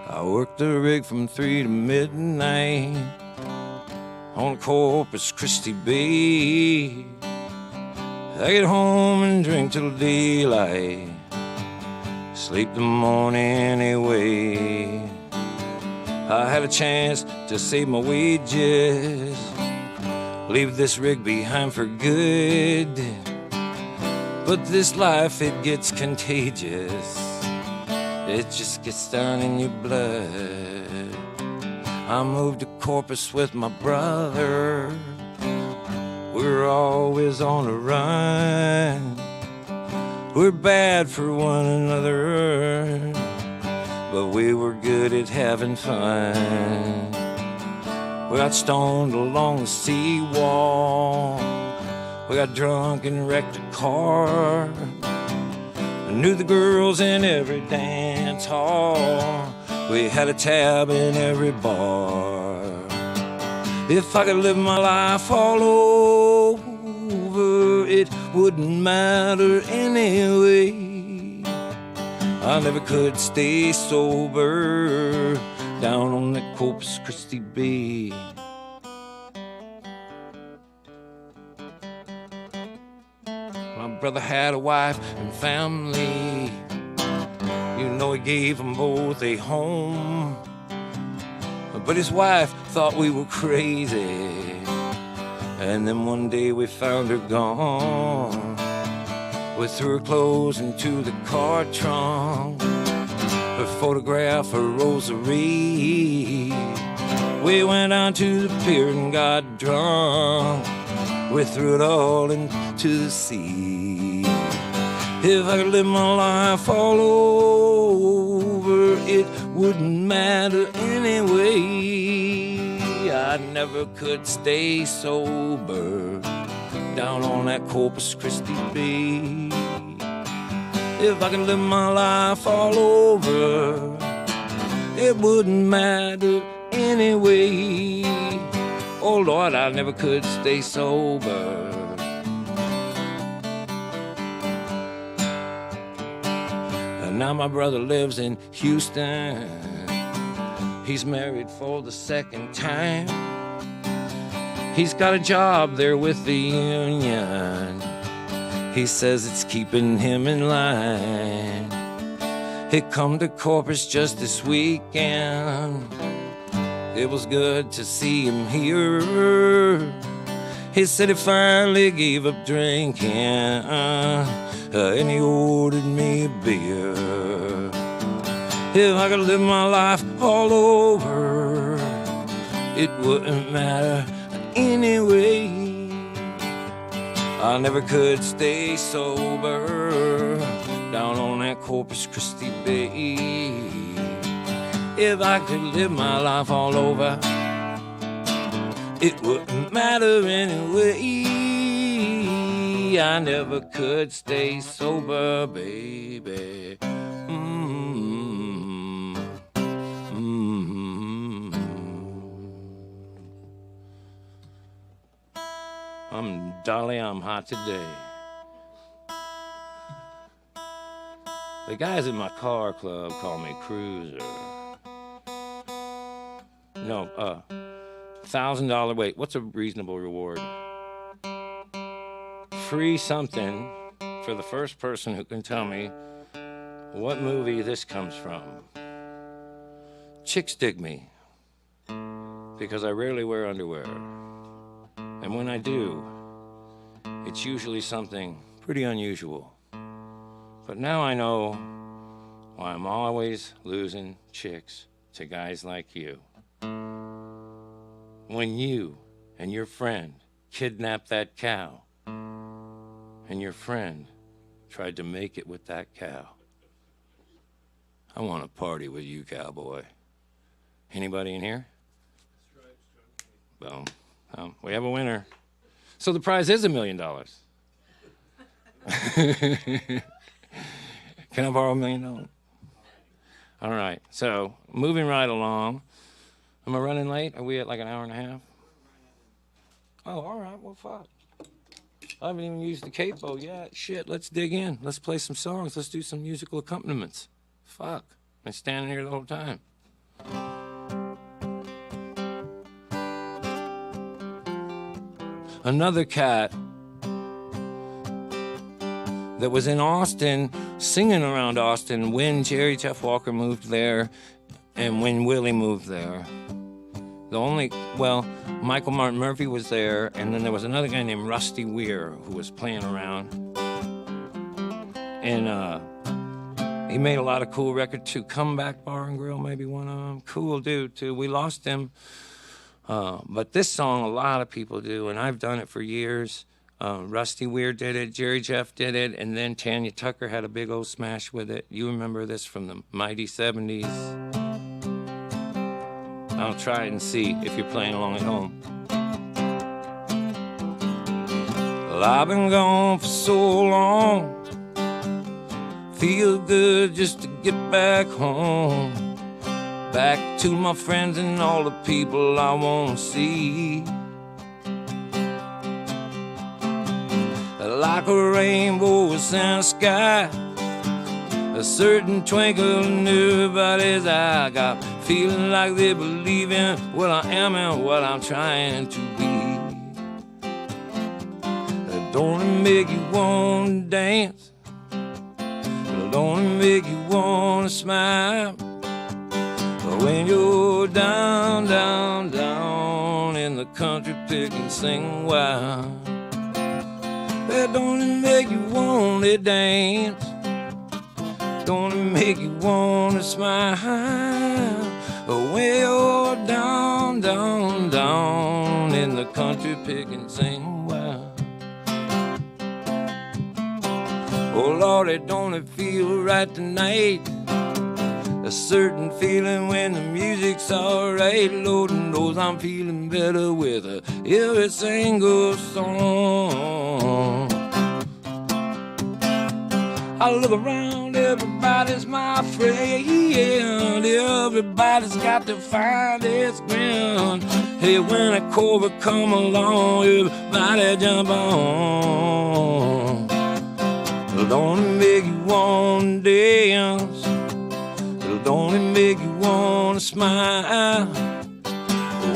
I worked the rig from 3 to midnight on Corpus Christi Bay. I get home and drink till daylight, sleep the morning anyway. I had a chance to save my wages, leave this rig behind for good. But this life, it gets contagious. It just gets down in your blood. I moved to Corpus with my brother. We're always on the run. We're bad for one another, but we were good at having fun. We got stoned along the seawall. We got drunk and wrecked a car. I knew the girls in every dance hall. We had a tab in every bar. If I could live my life all over, it wouldn't matter anyway. I never could stay sober down on the Corpus Christi Bay. My brother had a wife and family. You know he gave them both a home. But his wife thought we were crazy. And then one day we found her gone. We threw her clothes into the car trunk, her photograph, her rosary. We went down to the pier and got drunk. We threw it all into the sea. If I could live my life all over, it wouldn't matter anyway. I never could stay sober down on that Corpus Christi Bay. If I could live my life all over, it wouldn't matter anyway. Oh Lord, I never could stay sober. And now my brother lives in Houston. He's married for the second time. He's got a job there with the union. He says it's keeping him in line. He come to Corpus just this weekend. It was good to see him here. He said he finally gave up drinking, and he ordered me a beer. If I could live my life all over, it wouldn't matter anyway. I never could stay sober down on that Corpus Christi Bay. If I could live my life all over, it wouldn't matter anyway. I never could stay sober, baby. Dolly, I'm hot today. The guys in my car club call me Cruiser. No, $1,000, wait, what's a reasonable reward? Free something for the first person who can tell me what movie this comes from. Chicks dig me because I rarely wear underwear. And when I do, it's usually something pretty unusual. But now I know why I'm always losing chicks to guys like you. When you and your friend kidnapped that cow, and your friend tried to make it with that cow. I want to party with you, cowboy. Anybody in here? Boom. We have a winner. So the prize is $1 million. Can I borrow $1 million? All right. So moving right along. Am I running late? Are we at like an hour and a half? Oh, all right. Well, fuck. I haven't even used the capo yet. Shit, let's dig in. Let's play some songs. Let's do some musical accompaniments. Fuck. I'm standing here the whole time. Another cat that was in Austin, singing around Austin when Jerry Jeff Walker moved there and when Willie moved there. Michael Martin Murphey was there, and then there was another guy named Rusty Weir who was playing around. And he made a lot of cool records too. Comeback Bar and Grill, maybe one of them. Cool dude too. We lost him. But this song, a lot of people do, and I've done it for years. Rusty Weir did it, Jerry Jeff did it, and then Tanya Tucker had a big old smash with it. You remember this from the mighty 70s. I'll try it and see if you're playing along at home. Well, I've been gone for so long. Feel good just to get back home. Back to my friends and all the people I want to see. Like a rainbow in the sky, a certain twinkle in everybody's eye. Got feeling like they believe in what I am and what I'm trying to be. Don't it make you want to dance? Don't it make you want to smile? When you're down, down, down in the country picking, sing wild. Don't it make you want to dance? Don't it make you want to smile? When you're down, down, down in the country picking, sing wild. Oh Lordy, don't it feel right tonight? A certain feeling when the music's alright. Lord knows I'm feeling better with every single song. I look around, everybody's my friend. Everybody's got to find its ground. Hey, when a cobra come along, everybody jump on. Don't it make you wanna dance? Don't it make you wanna smile?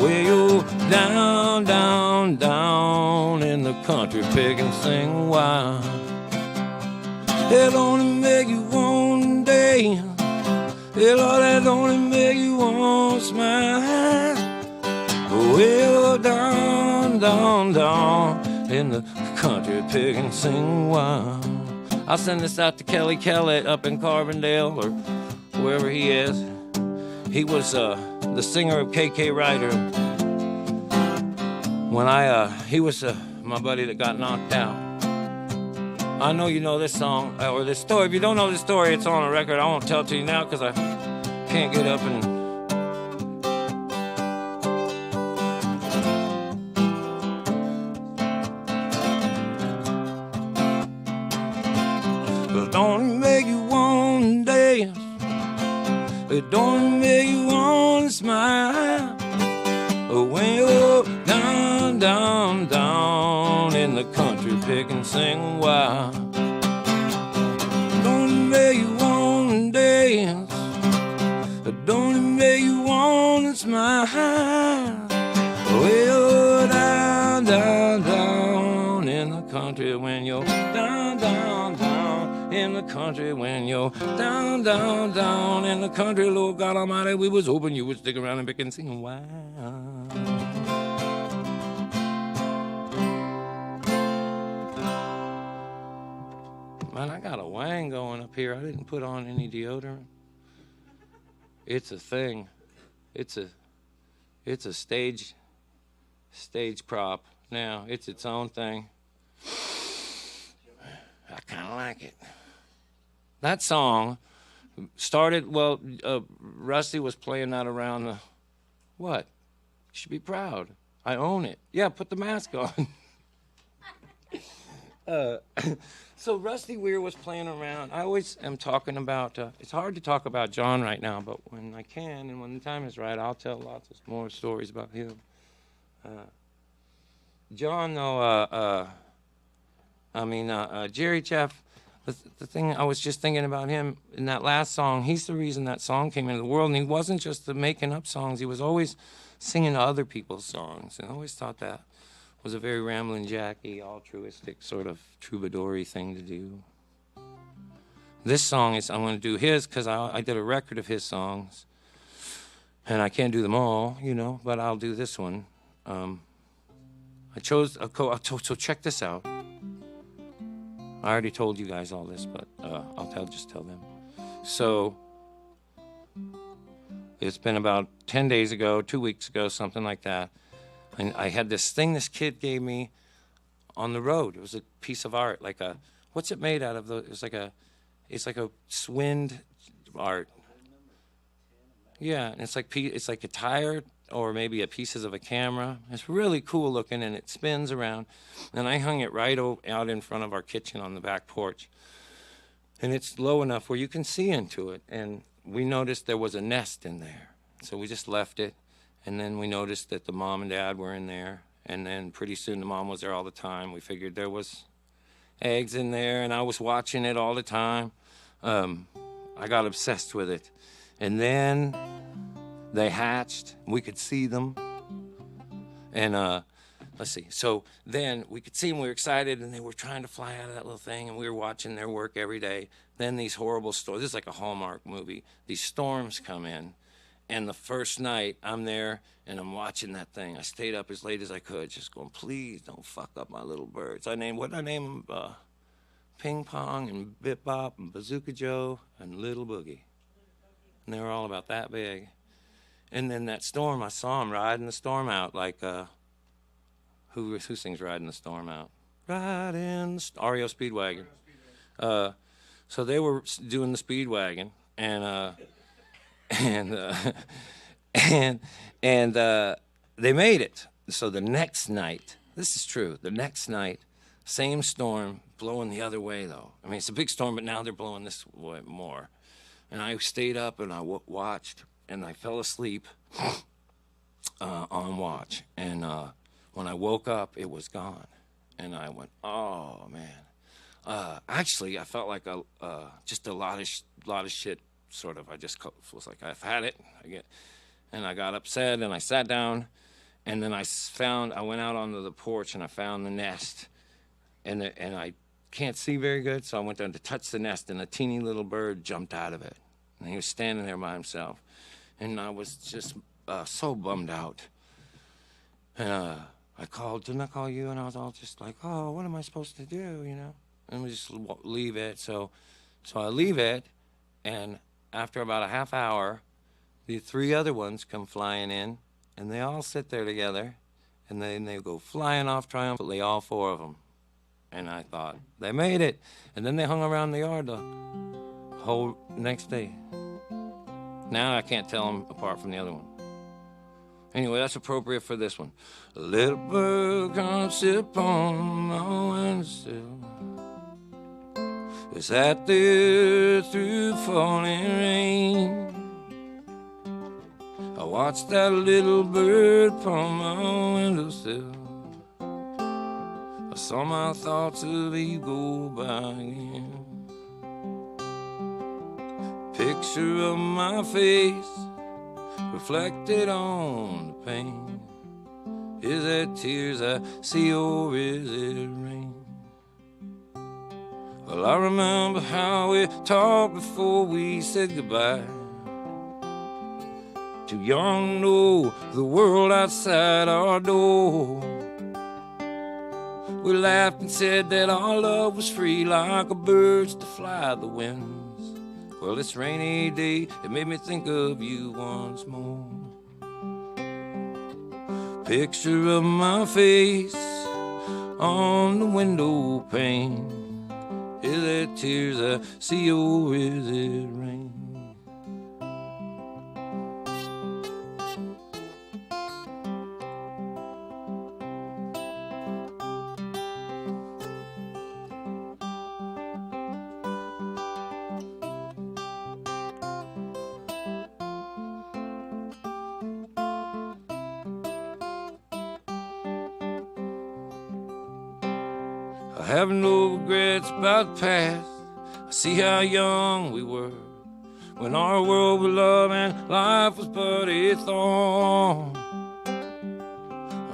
Way you're down, down, down in the country, pick and sing a while. It only make you wanna dance. Hey, Lord, it only make you wanna smile. Way you're down, down, down in the country, pick and sing a while. I'll send this out to Kelly Kellett up in Carbondale or wherever he is. He was the singer of KK Ryder. When he was my buddy that got knocked out. I know you know this song or this story. If you don't know this story, it's on a record. I won't tell it to you now because I can't get up and. But don't it make you wanna dance? It don't make you wanna smile. When you're down, down, down in the country, pick and sing a while. Don't it make you wanna dance? Don't it make you wanna smile? When you're down, down, down in the country, when you're down, down, down in the country, when you're down, down, down in the country, Lord God Almighty, we was hoping you would stick around and pick and sing a while. Man, I got a wang going up here. I didn't put on any deodorant. It's a thing. It's a stage prop. Now, it's its own thing. I kind of like it. That song started, well, Rusty was playing that around the, what? You should be proud. I own it. Yeah, put the mask on. So Rusty Weir was playing around. I always am talking about, it's hard to talk about John right now, but when I can and when the time is right, I'll tell lots of more stories about him. John, though, Jerry Jeff, the thing I was just thinking about him in that last song, he's the reason that song came into the world, and he wasn't just the making up songs, he was always singing other people's songs, and I always thought that was a very Ramblin' Jackie, altruistic sort of troubadour-y thing to do. This song is, I'm going to do his because I did a record of his songs, and I can't do them all, you know, but I'll do this one. I chose so check this out. I already told you guys all this, but just tell them. So it's been about 10 days ago, 2 weeks ago, something like that. And I had this thing this kid gave me on the road. It was a piece of art, like a, what's it made out of? It's like a Swind art. Yeah, and it's like a tire or maybe pieces of a camera. It's really cool looking, and it spins around. And I hung it right out in front of our kitchen on the back porch. And it's low enough where you can see into it. And we noticed there was a nest in there. So we just left it. And then we noticed that the mom and dad were in there. And then pretty soon the mom was there all the time. We figured there was eggs in there, and I was watching it all the time. I got obsessed with it. And then they hatched. We could see them. And let's see. So then we could see them. We were excited, and they were trying to fly out of that little thing, and we were watching their work every day. Then these horrible storms. This is like a Hallmark movie. These storms come in. And the first night, I'm there, and I'm watching that thing. I stayed up as late as I could, just going, please don't fuck up my little birds. What did I name them? Ping Pong and Bip Bop and Bazooka Joe and Little Boogie. And they were all about that big. And then that storm, I saw them riding the storm out like, who sings Riding the Storm Out? Riding the REO Speedwagon. So they were doing the Speedwagon, and they made it. So the next night, this is true, the next night, same storm, blowing the other way though. I mean, it's a big storm, but now they're blowing this way more. And I stayed up and I watched, and I fell asleep. on watch. And when I woke up, it was gone. And I went, oh, man. Actually, I felt like just a lot of shit, sort of. I just was like, I've had it. And I got upset, and I sat down. And then I went out onto the porch, and I found the nest. And I can't see very good, so I went down to touch the nest, and a teeny little bird jumped out of it. And he was standing there by himself. And I was just so bummed out. And didn't I call you? And I was all just like, oh, what am I supposed to do, you know? And we just leave it. So I leave it, and after about a half hour, the 3 other ones come flying in, and they all sit there together, and then they go flying off triumphantly, all 4 of them. And I thought, they made it. And then they hung around the yard the whole next day. Now I can't tell them apart from the other one. Anyway, that's appropriate for this one. A little bird come sip on my windowsill. It sat there through falling rain. I watched that little bird upon my windowsill. I saw my thoughts of you go by again. Picture of my face reflected on the pain. Is it tears I see or is it rain? Well, I remember how we talked before we said goodbye. Too young to know the world outside our door. We laughed and said that our love was free like a bird's to fly the winds. Well, this rainy day, it made me think of you once more. Picture of my face on the window pane. Is it tears I see or is it rain? I have no regrets about the past. I see how young we were when our world was love and life was but a thorn.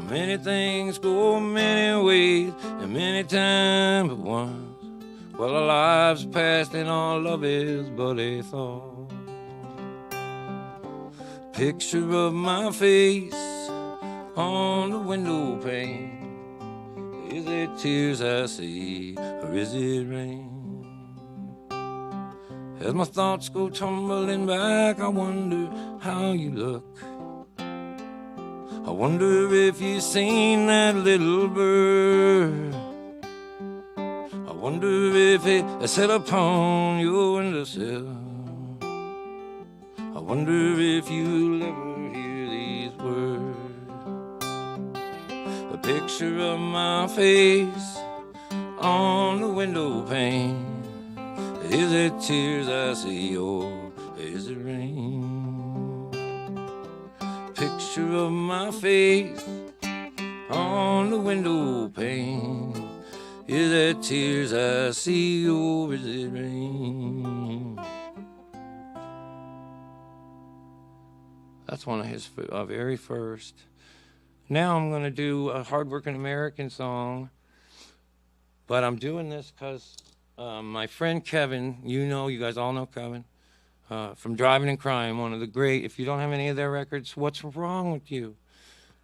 Many things go many ways and many times but once. Well, our lives are past and our love is but a thought. Picture of my face on the window pane. Is it tears I see, or is it rain? As my thoughts go tumbling back, I wonder how you look. I wonder if you've seen that little bird. I wonder if it sat upon your windowsill. I wonder if you'll ever hear these words. A picture of my face on the window pane. Is it tears I see or is it rain? Picture of my face on the window pane. Is it tears I see or is it rain? That's one of his very first. Now I'm going to do a hardworking American song, but I'm doing this because my friend Kevin, you guys all know Kevin, from Driving and Crime, one of the great, if you don't have any of their records, what's wrong with you?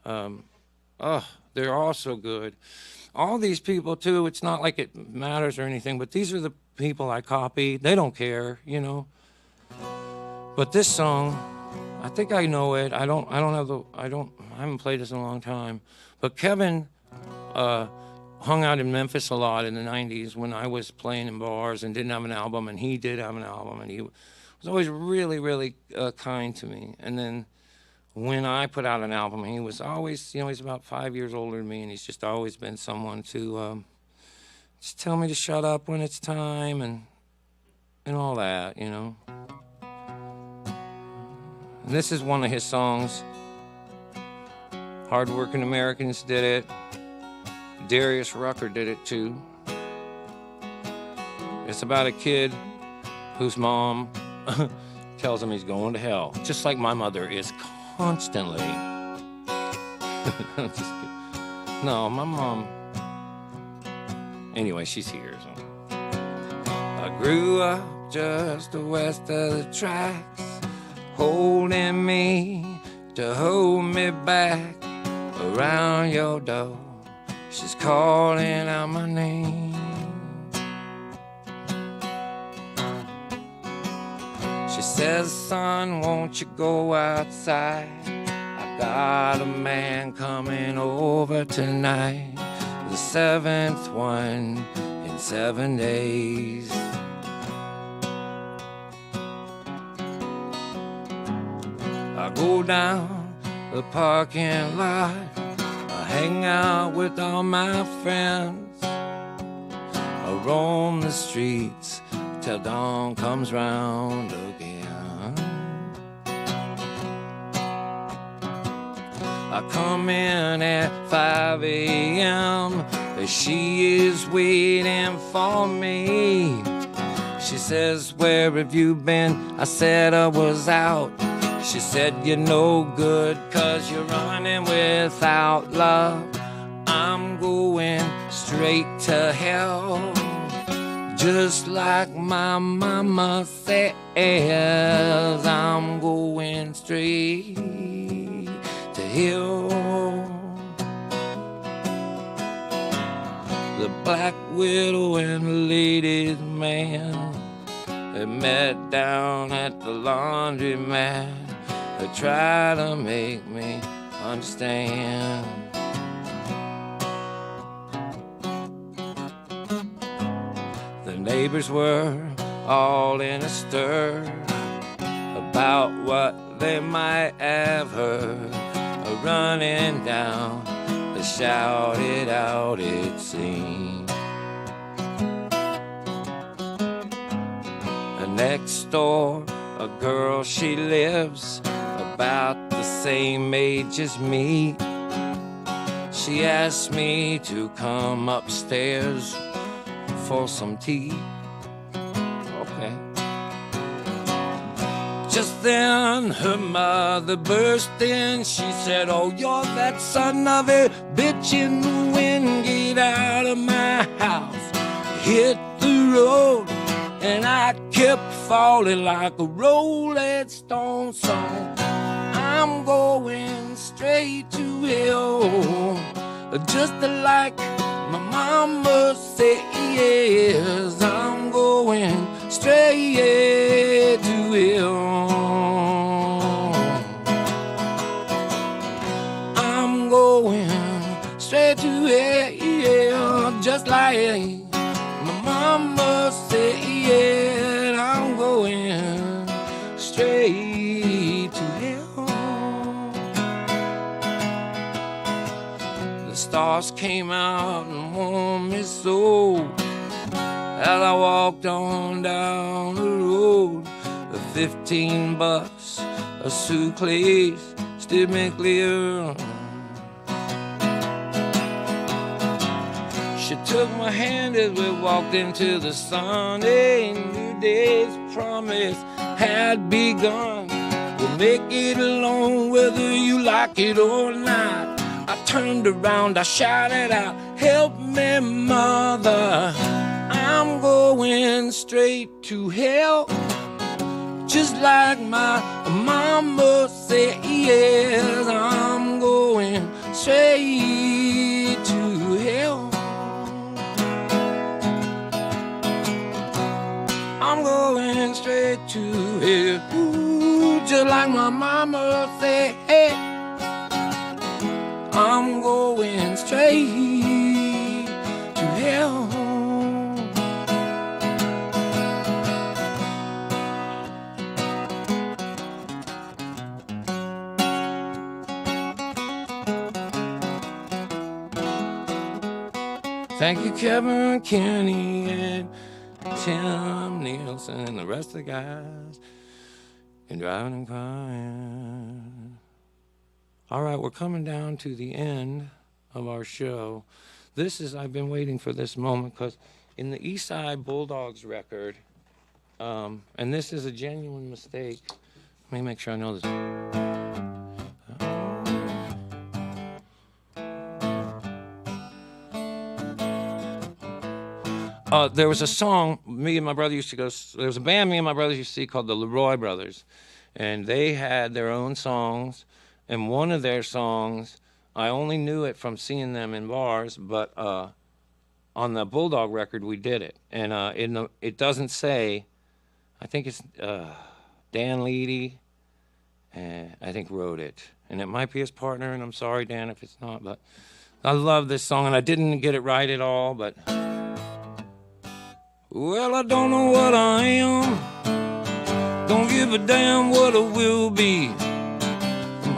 They're all so good. All these people, too, it's not like it matters or anything, but these are the people I copy. They don't care, But this song, I think I know it. I haven't played this in a long time. But Kevin hung out in Memphis a lot in the 90s when I was playing in bars and didn't have an album, and he did have an album, and he was always really, really kind to me. And then when I put out an album, he was always, he's about 5 years older than me, and he's just always been someone to just tell me to shut up when it's time and all that, And this is one of his songs. Hardworking Americans did it. Darius Rucker did it too. It's about a kid whose mom tells him he's going to hell, just like my mother is constantly. Just kidding. No, my mom. Anyway, she's here. So. I grew up just west of the tracks, holding me to hold me back around your door. She's calling out my name. She says, son, won't you go outside? I got a man coming over tonight, the 7th one in 7 days. I go down the parking lot, I hang out with all my friends, I roam the streets till dawn comes round again. I come in at 5 a.m. She is waiting for me. She says, where have you been? I said I was out. She said, you're no good 'cause you're running without love. I'm going straight to hell, just like my mama says. I'm going straight to hell. The Black Widow and the Ladies Man, they met down at the laundromat. They try to make me understand. The neighbors were all in a stir about what they might have heard. Running down, they shouted out, it seemed. Next door, a girl, she lives about the same age as me. She asked me to come upstairs for some tea. Okay. Just then her mother burst in. She said, oh, you're that son of a bitch in the wind. Get out of my house. Hit the road. And I kept falling like a rolling stone song. I'm going straight to hell, just like my mama says. I'm going straight to hell. I'm going straight to hell, just like my mama said. I'm going straight to hell. The stars came out and warmed me so as I walked on down the road. $15, a suitcase, steered me clear. She took my hand as we walked into the sun. A new day's promise had begun. We'll make it alone whether you like it or not. I turned around, I shouted out, help me, mother. I'm going straight to hell, just like my mama said. Yes, I'm going straight to hell. I'm going straight to hell, ooh, just like my mama said. I'm going straight to hell. Thank you, Kevin, Kenny, and Tim Nielsen, and the rest of the guys, and driving and crying. All right, we're coming down to the end of our show. I've been waiting for this moment because in the East Side Bulldogs record, and this is a genuine mistake. Let me make sure I know this. There was a song me and my brother used to go. There was a band me and my brothers used to see called the Leroy Brothers, and they had their own songs. And one of their songs, I only knew it from seeing them in bars, but on the Bulldog record we did it. And it doesn't say. I think it's Dan Leedy, and I think wrote it, and it might be his partner. And I'm sorry, Dan, if it's not, but I love this song, and I didn't get it right at all, but. Well, I don't know what I am, don't give a damn what I will be.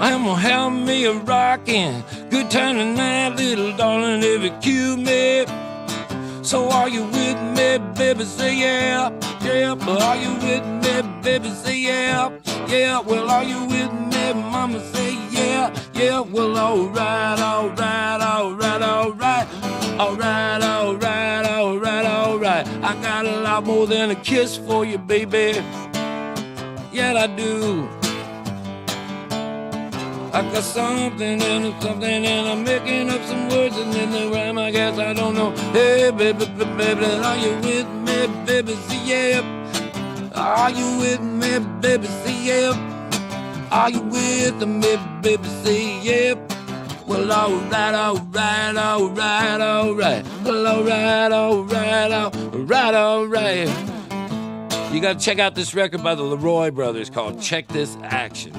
I'm gonna have me a rockin' good time tonight, little darling, if it cue me. So are you with me, baby, say yeah, yeah. Are you with me, baby, say yeah, yeah. Well, are you with me, mama, say yeah, yeah. Well, alright, alright, alright, alright. Alright, alright, alright, alright. I got a lot more than a kiss for you, baby. Yeah, I do. I got something and I'm making up some words and then the rhyme, I guess I don't know. Hey, baby, baby, are you with me, baby? Say yeah. Are you with me, baby? Say yeah. Are you with me, baby? Say yeah. Well, alright, alright, alright, alright. Well, alright, alright, alright, alright. You gotta check out this record by the Leroy Brothers called Check This Action.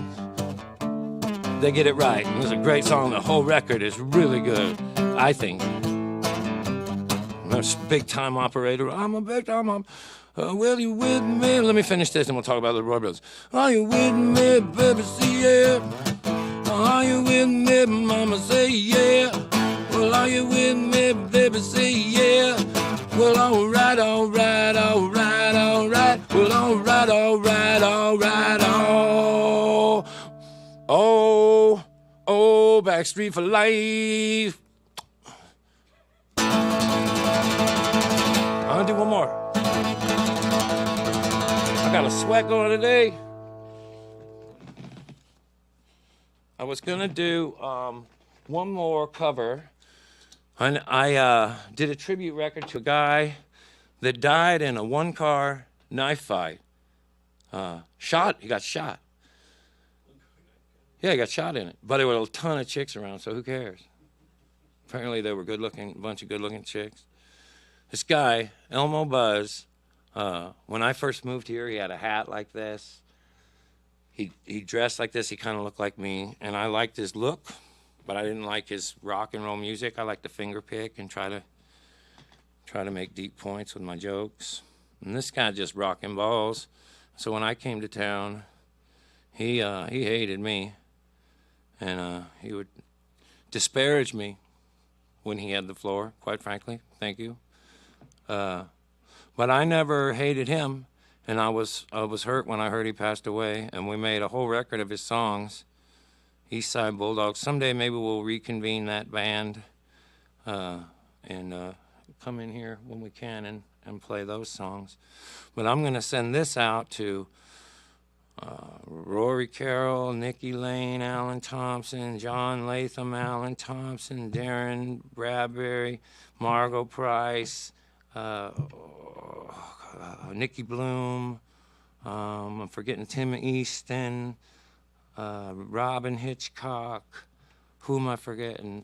They get it right. It's a great song. The whole record is really good, I think. I'm a big time operator. I'm a big time will you with me? Let me finish this and we'll talk about the Leroy Brothers. Are you with me, baby? See yeah. Are you with me, mama? Say yeah. Well, are you with me, baby? Say yeah. Well, alright, alright, alright, alright. Well, alright, alright, alright, oh, oh, Backstreet for life. I'm gonna do one more. I got a sweat going today. I was gonna do one more cover, and I did a tribute record to a guy that died in a one-car knife fight. He got shot. Yeah, he got shot in it, but there were a ton of chicks around, so who cares? Apparently they were good-looking, a bunch of good-looking chicks. This guy, Elmo Buzz, when I first moved here, he had a hat like this. He dressed like this. He kind of looked like me, and I liked his look, but I didn't like his rock and roll music. I liked to finger pick and try to make deep points with my jokes. And this guy just rocking balls. So when I came to town, he hated me, and he would disparage me when he had the floor. Quite frankly, thank you. But I never hated him. And I was hurt when I heard he passed away, and we made a whole record of his songs, East Side Bulldogs. Someday maybe we'll reconvene that band and come in here when we can and play those songs. But I'm going to send this out to Rory Carroll, Nikki Lane, Alan Thompson, John Latham, Alan Thompson, Darren Bradbury, Margot Price, Nikki Bloom, I'm forgetting Tim Easton, Robin Hitchcock, who am I forgetting?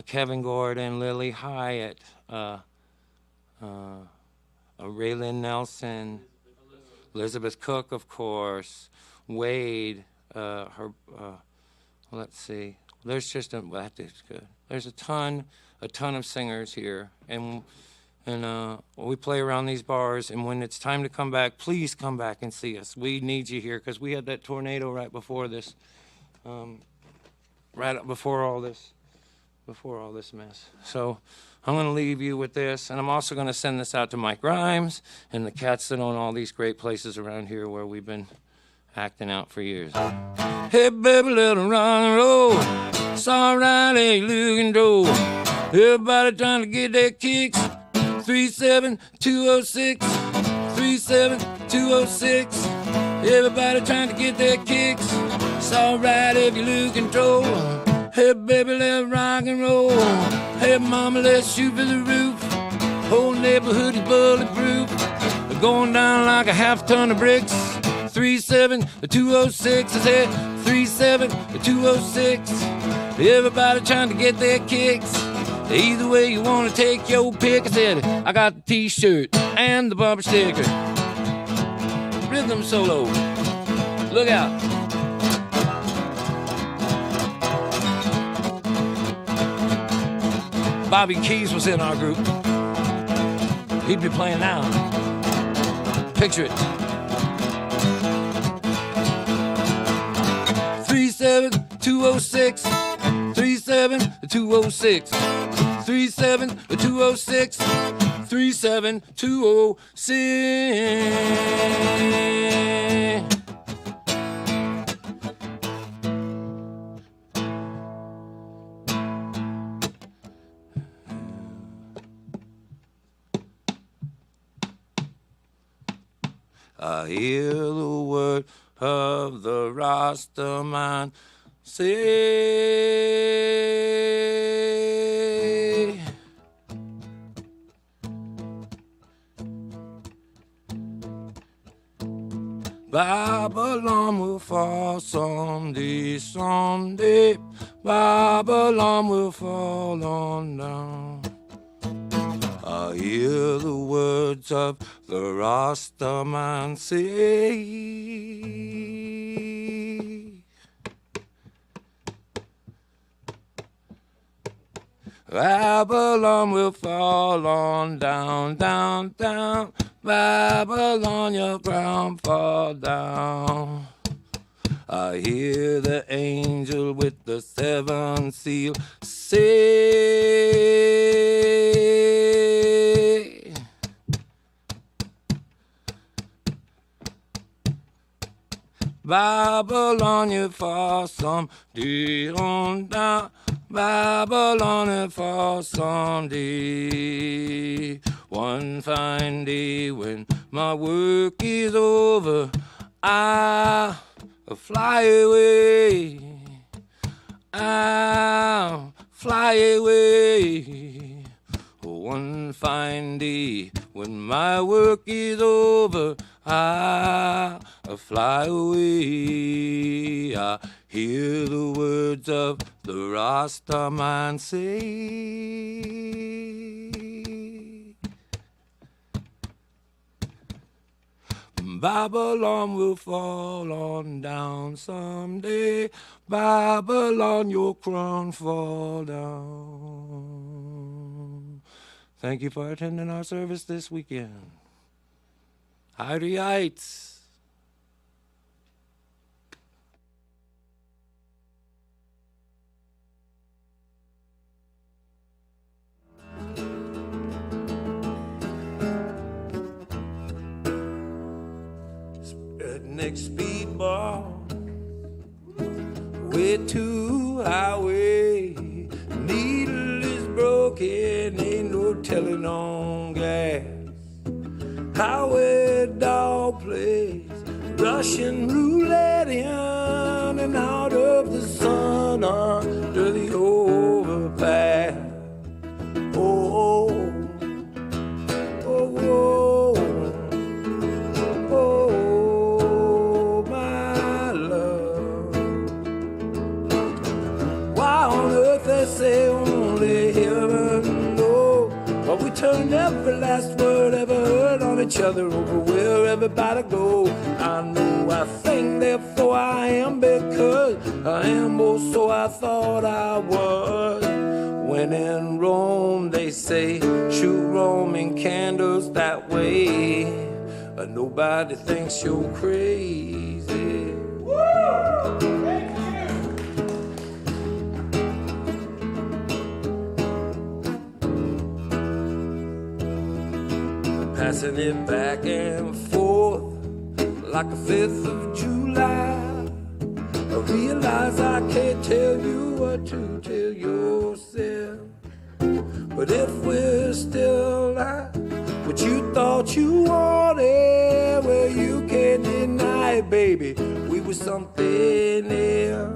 Kevin Gordon, Lily Hyatt, Raylan Nelson, Elizabeth Cook, of course, Wade, let's see. There's just there's a ton of singers here, and we play around these bars, and when it's time to come back, please come back and see us. We need you here, because we had that tornado right before this, right before all this mess. So I'm going to leave you with this, and I'm also going to send this out to Mike Rhymes and the cats that own all these great places around here where we've been acting out for years. Hey, baby, let 'em rock and roll. It's alright, ain't looking droll. Everybody trying to get their kicks. 37206, 37206. Everybody trying to get their kicks. It's alright if you lose control. Hey, baby, let's rock and roll. Hey, mama, let's shoot for the roof. Whole neighborhood is bulletproof. We're going down like a half ton of bricks. 37206, I said 37206. Everybody trying to get their kicks. Either way you want to take your pick. I said I got the t-shirt and the bumper sticker. Rhythm solo. Look out. Bobby Keys was in our group. He'd be playing now. Picture it. 37206, 37206, 37206, 37206. I hear the word of the Rastaman say, Babylon will fall someday, someday. Babylon will fall on down. I hear the words of the Rastaman say, Babylon will fall on down, down, down. Babylon, your ground fall down. I hear the angel with the seven seal say, Babylon, you fall someday on down. Babylon, you fall someday. One fine day when my work is over, I'll fly away. I'll fly away. One fine day when my work is over, I'll fly away. I hear the words of the Rastaman say, Babylon will fall on down someday. Babylon, your crown fall down. Thank you for attending our service this weekend. Heidi Heights. Redneck speedball, way to highway. Needle is broken, ain't no telling on gas. Highway dog plays Russian roulette in and out of the sun under the overpass. Oh, oh, oh, oh. They say only heaven knows, but we turn every last word ever heard on each other over where everybody go. I know I think, therefore I am, because I am, oh, so I thought I was. When in Rome they say shoot Roman candles that way, but nobody thinks you're crazy. Woo! Passing it back and forth like a 5th of July. I realize I can't tell you what to tell yourself. But if we're still alive, what you thought you wanted, well, you can't deny it, baby. We were something else.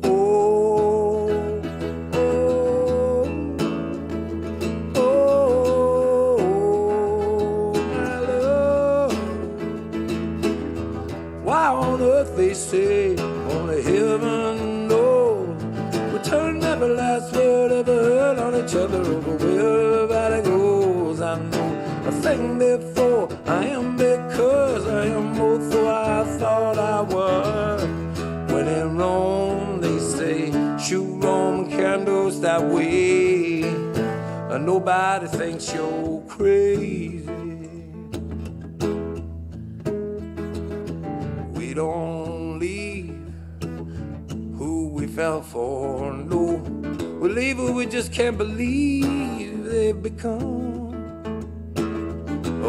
Oh, oh, oh, my love. Why on earth they say only heaven knows? We turn every last word ever heard on each other over where everybody goes. I know a thing before I am because I am both who I thought I was. When in Rome they say shoot Roman candles that way, and nobody thinks you're crazy. We don't leave who we fell for, no. We leave who we just can't believe they've become.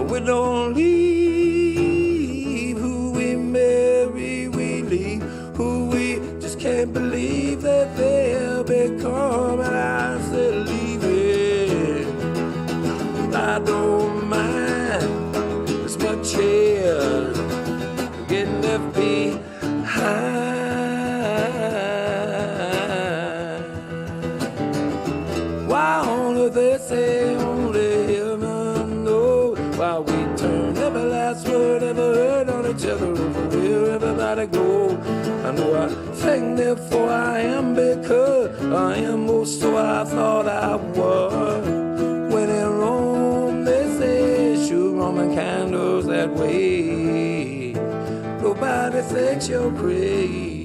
We don't leave who we marry, we leave who we just can't believe that they'll become. And I said leave it, I don't mind as much as getting left behind. Why on earth they say only heaven knows? Why we turn every last word ever heard on each other over where everybody goes. I know I think therefore I am because I am most so I thought I was. When in Rome they say shoot Roman candles that way, nobody thinks you're crazy.